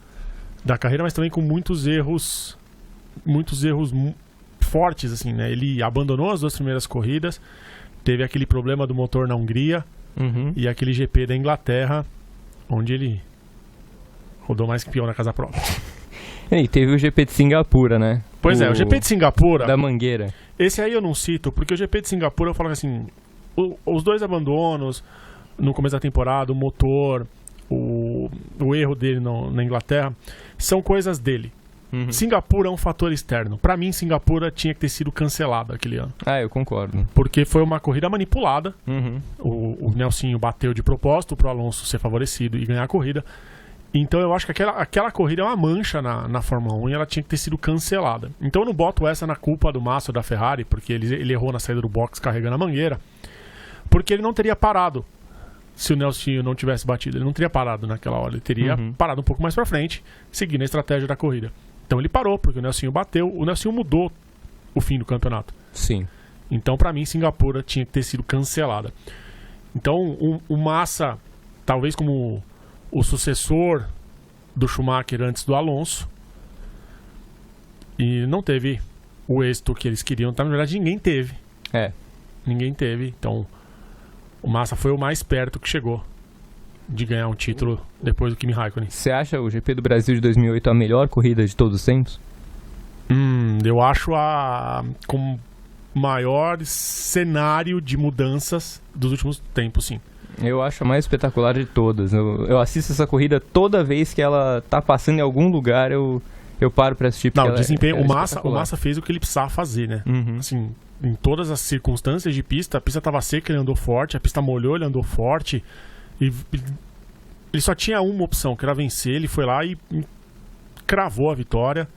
carreira, mas também com muitos erros fortes, assim, né? Ele abandonou as duas primeiras corridas, teve aquele problema do motor na Hungria e aquele GP da Inglaterra, onde ele rodou mais que peão na casa própria. E teve o GP de Singapura, né? Pois o GP de Singapura... Da Mangueira. Esse aí eu não cito, porque o GP de Singapura eu falo assim, os dois abandonos no começo da temporada, o motor, o erro dele na Inglaterra, são coisas dele. Singapura é um fator externo. Pra mim, Singapura tinha que ter sido cancelada aquele ano. Eu concordo. Porque foi uma corrida manipulada. O Nelsinho bateu de propósito pro Alonso ser favorecido e ganhar a corrida. Então eu acho que aquela corrida é uma mancha na Fórmula 1 e ela tinha que ter sido cancelada. Então eu não boto essa na culpa do Massa ou da Ferrari, porque ele errou na saída do box carregando a mangueira, porque ele não teria parado se o Nelsinho não tivesse batido. Ele não teria parado naquela hora. Ele teria parado um pouco mais pra frente, seguindo a estratégia da corrida. Então ele parou, porque o Nelsinho bateu. O Nelsinho mudou o fim do campeonato. Sim. Então, pra mim, Singapura tinha que ter sido cancelada. Então, o Massa, talvez como o sucessor do Schumacher antes do Alonso, e não teve o êxito que eles queriam. Na verdade, ninguém teve. Ninguém teve. Então, o Massa foi o mais perto que chegou de ganhar um título depois do Kimi Raikkonen. Você acha o GP do Brasil de 2008 a melhor corrida de todos os tempos? Eu acho com maior cenário de mudanças dos últimos tempos, sim. Eu acho a mais espetacular de todas. Eu assisto essa corrida toda vez que ela tá passando em algum lugar, eu paro pra assistir. Não, o desempenho, o Massa fez o que ele precisava fazer, né? Assim, em todas as circunstâncias de pista, a pista tava seca, ele andou forte, a pista molhou, ele andou forte, e ele só tinha uma opção, que era vencer. Ele foi lá e cravou a vitória,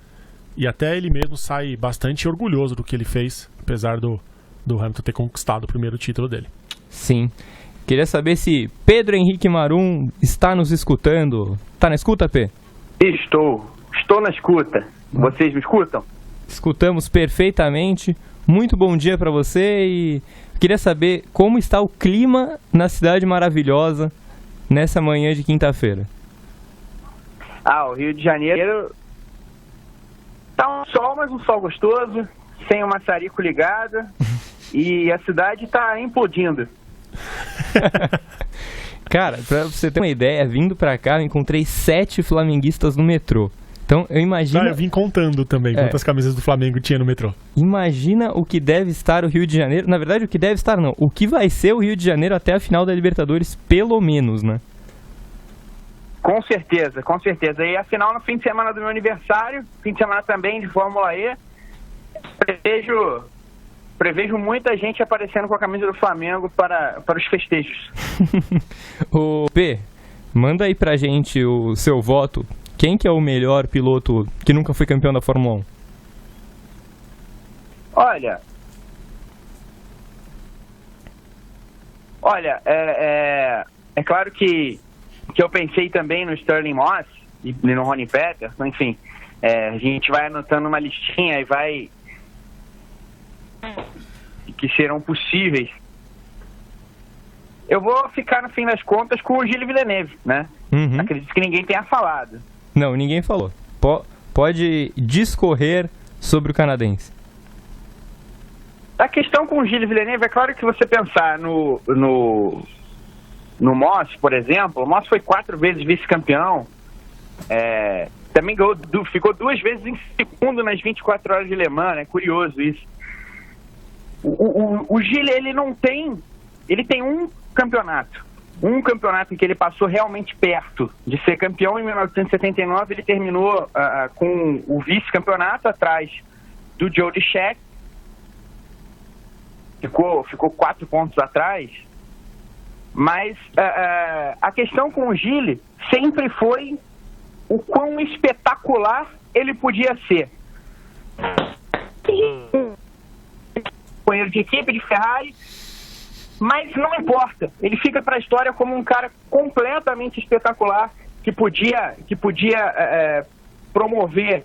e até ele mesmo sai bastante orgulhoso do que ele fez, apesar do Hamilton ter conquistado o primeiro título dele. Sim. Queria saber se Pedro Henrique Marum está nos escutando. Tá na escuta, P? Estou na escuta. Vocês me escutam? Escutamos perfeitamente. Muito bom dia para você e queria saber como está o clima na cidade maravilhosa nessa manhã de quinta-feira. O Rio de Janeiro tá um sol, mas um sol gostoso, sem o maçarico ligado, e a cidade tá implodindo. Cara, pra você ter uma ideia, vindo pra cá eu encontrei 7 flamenguistas no metrô. Então eu imagino... eu vim contando também quantas camisas do Flamengo tinha no metrô. Imagina o que deve estar o Rio de Janeiro. Na verdade, o que deve estar não. O que vai ser o Rio de Janeiro até a final da Libertadores, pelo menos, né? Com certeza, com certeza. E a final no fim de semana do meu aniversário, fim de semana também de Fórmula E. Prevejo muita gente aparecendo com a camisa do Flamengo para os festejos. Ô P, manda aí pra gente o seu voto. Quem que é o melhor piloto que nunca foi campeão da Fórmula 1? Olha, é claro que eu pensei também no Sterling Moss e no Ronnie Peterson, enfim. A gente vai anotando uma listinha e vai... que serão possíveis. Eu vou ficar, no fim das contas, com o Gilles Villeneuve, né? Acredito que ninguém tenha falado. Não, ninguém falou. Pode discorrer sobre o canadense. A questão com o Gilles Villeneuve, é claro que você pensar no Moss, por exemplo, o Moss foi 4 vezes vice-campeão, também ficou 2 vezes em segundo nas 24 horas de Le Mans, é curioso isso. O Gilles, ele tem um campeonato em que ele passou realmente perto de ser campeão. Em 1979 ele terminou com o vice-campeonato atrás do Joe Deschet, ficou 4 pontos atrás, mas a questão com o Gilles sempre foi o quão espetacular ele podia ser. Companheiro de equipe de Ferrari, mas não importa, ele fica para a história como um cara completamente espetacular que podia promover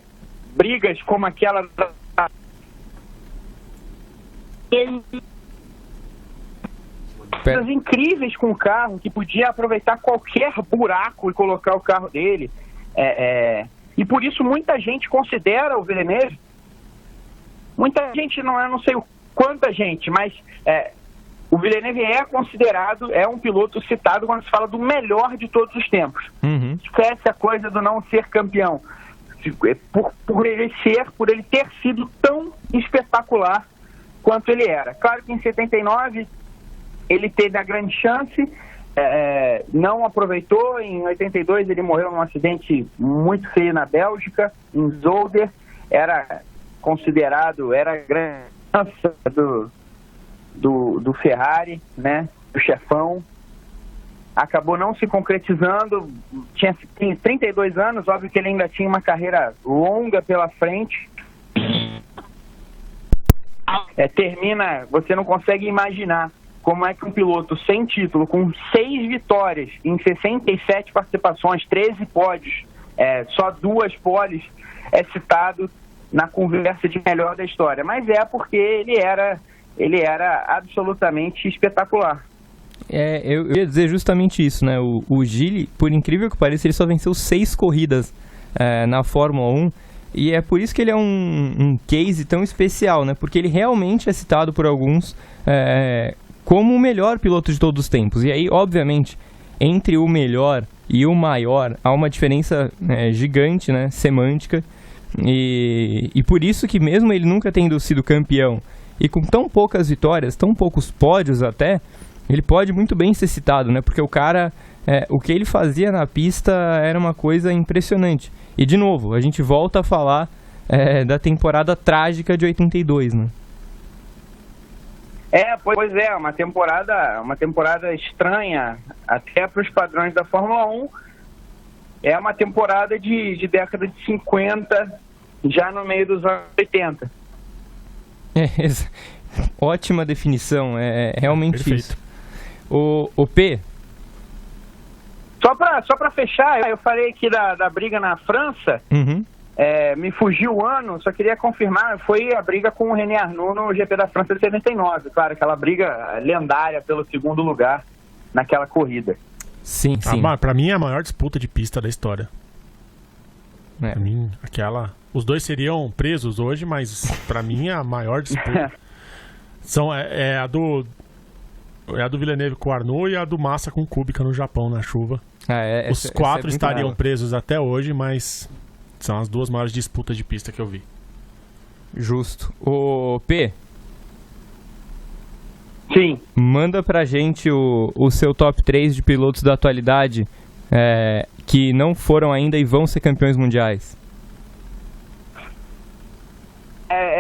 brigas como aquela coisas incríveis com o carro, que podia aproveitar qualquer buraco e colocar o carro dele, e por isso muita gente considera o Villeneuve, muita gente, não sei quanta gente, mas o Villeneuve é considerado, é um piloto citado quando se fala do melhor de todos os tempos. Esquece a coisa do não ser campeão, por ele ter sido tão espetacular quanto ele era. Claro que em 79 ele teve a grande chance, não aproveitou. Em 82 ele morreu num acidente muito feio na Bélgica, em Zolder. Era a grande chance do Ferrari, né, do chefão. Acabou não se concretizando, tinha 32 anos, óbvio que ele ainda tinha uma carreira longa pela frente. Você não consegue imaginar como é que um piloto sem título, com 6 vitórias em 67 participações, 13 pódios, só 2 poles, é citado na conversa de melhor da história. Mas porque ele era absolutamente espetacular. Eu ia dizer justamente isso, né? O Gilles, por incrível que pareça, ele só venceu 6 corridas na Fórmula 1. E é por isso que ele é um case tão especial, né? Porque ele realmente é citado por alguns como o melhor piloto de todos os tempos. E aí, obviamente, entre o melhor e o maior, há uma diferença gigante, né? Semântica. E por isso que mesmo ele nunca tendo sido campeão e com tão poucas vitórias, tão poucos pódios até, ele pode muito bem ser citado, né? Porque o cara, o que ele fazia na pista era uma coisa impressionante. E, de novo, a gente volta a falar da temporada trágica de 82, né? Pois é, uma temporada estranha, até para os padrões da Fórmula 1. É uma temporada de década de 50, já no meio dos anos 80. Ótima definição, realmente Perfeito. isso. O P... Só pra fechar, eu falei aqui da briga na França, me fugiu o ano, só queria confirmar, foi a briga com o René Arnoux no GP da França de 79, claro, aquela briga lendária pelo segundo lugar naquela corrida. Sim. Pra mim é a maior disputa de pista da história. Pra mim, os dois seriam presos hoje, mas pra mim é a maior disputa. É a do Villeneuve com o Arnoux e a do Massa com o Kubica no Japão, na chuva. Os 4 estariam presos até hoje, mas são as 2 maiores disputas de pista que eu vi. Justo. O P... Sim. Manda pra gente o seu top 3 de pilotos da atualidade que não foram ainda e vão ser campeões mundiais.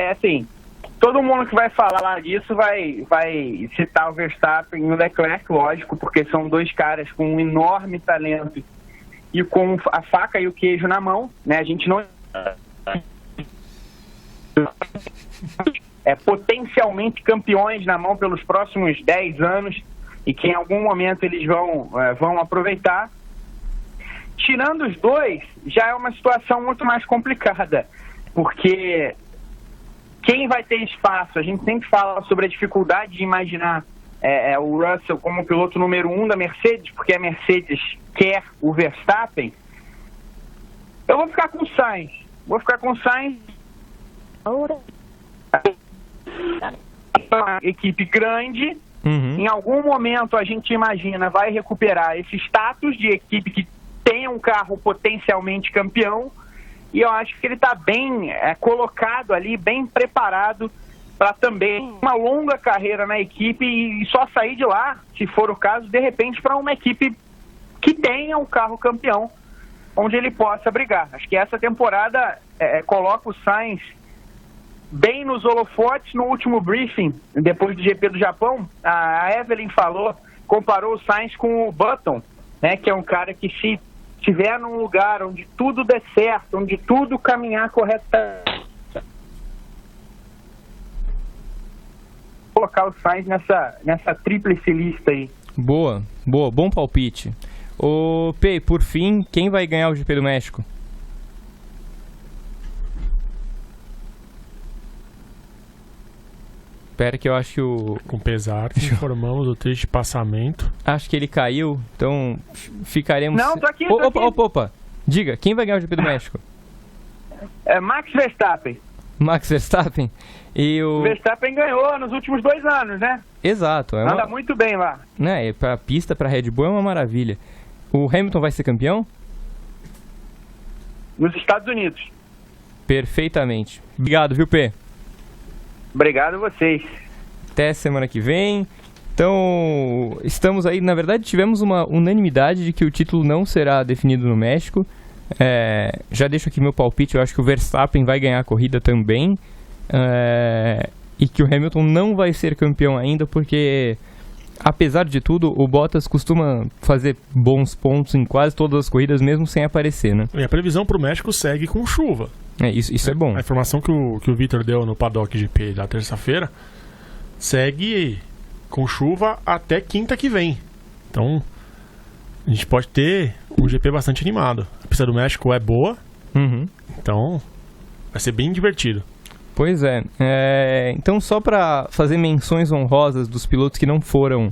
Assim, todo mundo que vai falar disso vai citar o Verstappen e o Leclerc, lógico, porque são 2 caras com um enorme talento e com a faca e o queijo na mão, né? A gente não... potencialmente campeões na mão pelos próximos 10 anos e que em algum momento eles vão aproveitar. Tirando os 2, já é uma situação muito mais complicada, porque quem vai ter espaço? A gente sempre fala sobre a dificuldade de imaginar o Russell como piloto número 1 da Mercedes, porque a Mercedes quer o Verstappen. Eu vou ficar com o Sainz. Uma equipe grande, em algum momento a gente imagina vai recuperar esse status de equipe que tem um carro potencialmente campeão, e eu acho que ele está bem colocado ali, bem preparado para também uma longa carreira na equipe e só sair de lá, se for o caso, de repente para uma equipe que tenha um carro campeão onde ele possa brigar. Acho que essa temporada coloca o Sainz bem nos holofotes. No último briefing, depois do GP do Japão, a Evelyn comparou o Sainz com o Button, né, que é um cara que se estiver num lugar onde tudo der certo, onde tudo caminhar corretamente, colocar o Sainz nessa tríplice lista aí. Boa, bom palpite. Ô P, por fim, quem vai ganhar o GP do México? Espera que eu acho que Com pesar, informamos o triste passamento. Acho que ele caiu, então ficaremos... Não, tô aqui, Opa. Diga, quem vai ganhar o GP do México? Max Verstappen. Max Verstappen? E o Verstappen ganhou nos últimos 2 anos, né? Exato. Anda muito bem lá. Né, pra pista, pra Red Bull é uma maravilha. O Hamilton vai ser campeão? Nos Estados Unidos. Perfeitamente. Obrigado, viu, P? Obrigado a vocês. Até semana que vem. Então, estamos aí... Na verdade, tivemos uma unanimidade de que o título não será definido no México. Já deixo aqui meu palpite. Eu acho que o Verstappen vai ganhar a corrida também. E que o Hamilton não vai ser campeão ainda, porque... Apesar de tudo, o Bottas costuma fazer bons pontos em quase todas as corridas, mesmo sem aparecer, né? E a previsão para o México segue com chuva. Isso é bom. A informação que o Victor deu no Paddock GP da terça-feira segue com chuva até quinta que vem. Então, a gente pode ter um GP bastante animado. A pista do México é boa, então vai ser bem divertido. Pois é. Então, só para fazer menções honrosas dos pilotos que não foram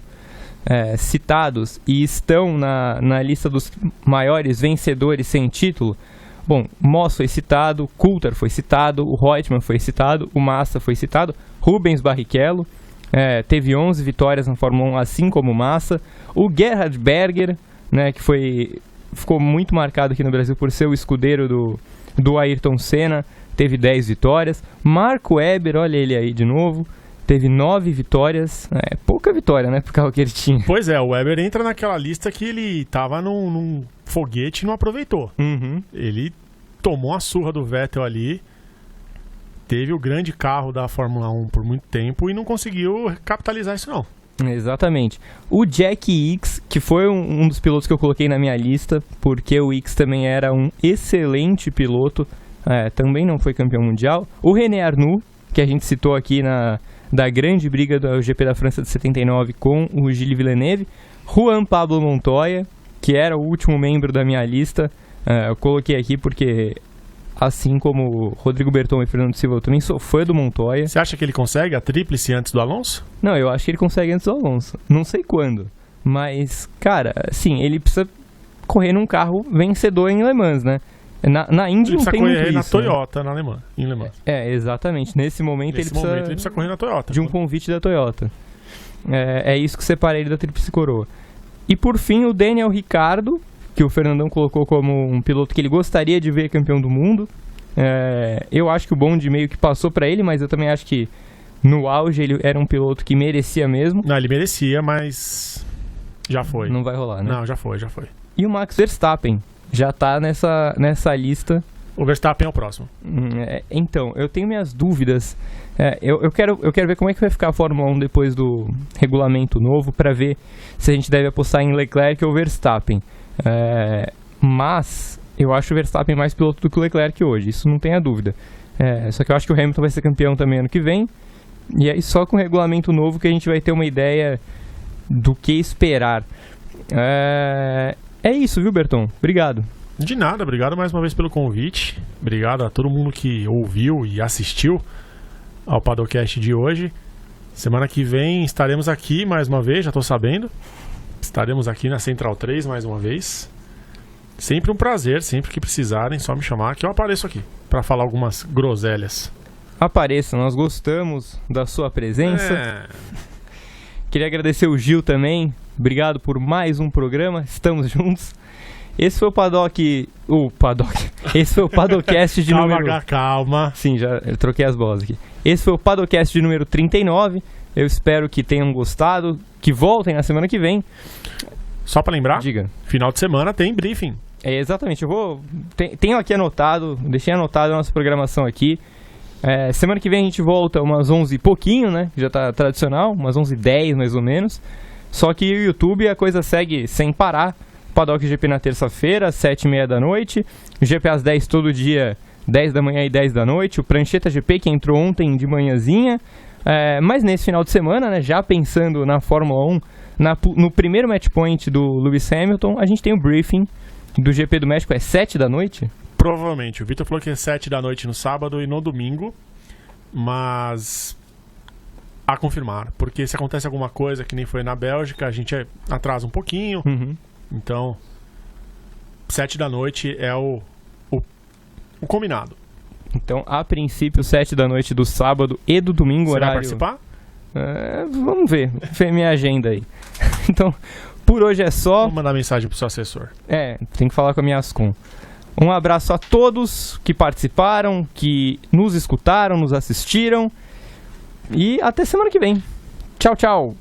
citados e estão na lista dos maiores vencedores sem título, bom, Moss foi citado, Coulthard foi citado, o Reutemann foi citado, o Massa foi citado, Rubens Barrichello teve 11 vitórias na Fórmula 1, assim como o Massa, o Gerhard Berger, né, que ficou muito marcado aqui no Brasil por ser o escudeiro do Ayrton Senna, teve 10 vitórias, Marco Webber, olha ele aí de novo, teve 9 vitórias, pouca vitória, né, pro carro que ele tinha. Pois é, o Webber entra naquela lista que ele tava num foguete e não aproveitou. Uhum. Ele tomou a surra do Vettel ali, teve o grande carro da Fórmula 1 por muito tempo e não conseguiu capitalizar isso não. Exatamente. O Jack Ickx, que foi um dos pilotos que eu coloquei na minha lista, porque o Ickx também era um excelente piloto, também não foi campeão mundial. O René Arnoux, que a gente citou aqui da grande briga do GP da França de 79 com o Gilles Villeneuve. Juan Pablo Montoya, que era o último membro da minha lista, eu coloquei aqui porque, assim como Rodrigo Berton e Fernando Silva, eu também sou fã do Montoya. Você acha que ele consegue a tríplice antes do Alonso? Não, eu acho que ele consegue antes do Alonso. Não sei quando. Mas, cara, sim, ele precisa correr num carro vencedor em Le Mans, né? Na Indy não tem muito isso. Ele precisa correr na Toyota, em Le Mans. Exatamente. Nesse momento ele precisa correr na Toyota. De um convite da Toyota. É isso que separa ele da Tríplice Coroa. E por fim, o Daniel Ricciardo, que o Fernandão colocou como um piloto que ele gostaria de ver campeão do mundo. Eu acho que o bonde meio que passou pra ele, mas eu também acho que no auge ele era um piloto que merecia mesmo. Não, ele merecia, mas já foi. Não vai rolar, né? Não, já foi. E o Max Verstappen já tá nessa lista. O Verstappen é o próximo. Então, eu tenho minhas dúvidas. Eu quero ver como é que vai ficar a Fórmula 1 depois do regulamento novo, para ver se a gente deve apostar em Leclerc ou Verstappen. Mas eu acho o Verstappen mais piloto do que o Leclerc hoje, isso não tem a dúvida. Só que eu acho que o Hamilton vai ser campeão também ano que vem. E aí só com o regulamento novo que a gente vai ter uma ideia do que esperar. É isso, viu, Berton? Obrigado. De nada, obrigado mais uma vez pelo convite. Obrigado a todo mundo que ouviu e assistiu ao Paddockcast de hoje. Semana que vem estaremos aqui mais uma vez, já estou sabendo. Estaremos aqui na Central 3 mais uma vez. Sempre um prazer, sempre que precisarem, só me chamar que eu apareço aqui para falar algumas groselhas. Apareça, nós gostamos da sua presença. Queria agradecer o Gil também. Obrigado por mais um programa. Estamos juntos. Esse foi o Paddock. Esse foi o Paddockcast de número. Calma. Sim, eu troquei as bolas aqui. Esse foi o Paddockcast de número 39. Eu espero que tenham gostado. Que voltem na semana que vem. Só pra lembrar? Diga. Final de semana tem briefing. Exatamente. Tenho aqui anotado. Deixei anotado a nossa programação aqui. Semana que vem a gente volta umas 11 e pouquinho, né? Já tá tradicional. Umas 11h10 mais ou menos. Só que o YouTube a coisa segue sem parar. Paddock GP na terça-feira, às 7h30 da noite. GP às 10 todo dia, 10 da manhã e 10 da noite. O Prancheta GP que entrou ontem de manhãzinha. Mas nesse final de semana, né, já pensando na Fórmula 1, no primeiro match point do Lewis Hamilton, a gente tem o briefing do GP do México. É 7 da noite? Provavelmente. O Vitor falou que é 7 da noite no sábado e no domingo. Mas a confirmar. Porque se acontece alguma coisa que nem foi na Bélgica, a gente atrasa um pouquinho. Uhum. Então, 7 da noite é o combinado. Então, a princípio, 7 da noite do sábado e do domingo. Você horário... vai participar? Vamos ver. Vê minha agenda aí. Então, por hoje é só. Vou mandar mensagem pro seu assessor. Tem que falar com a minha Ascom. Um abraço a todos que participaram, que nos escutaram, nos assistiram. E até semana que vem. Tchau, tchau.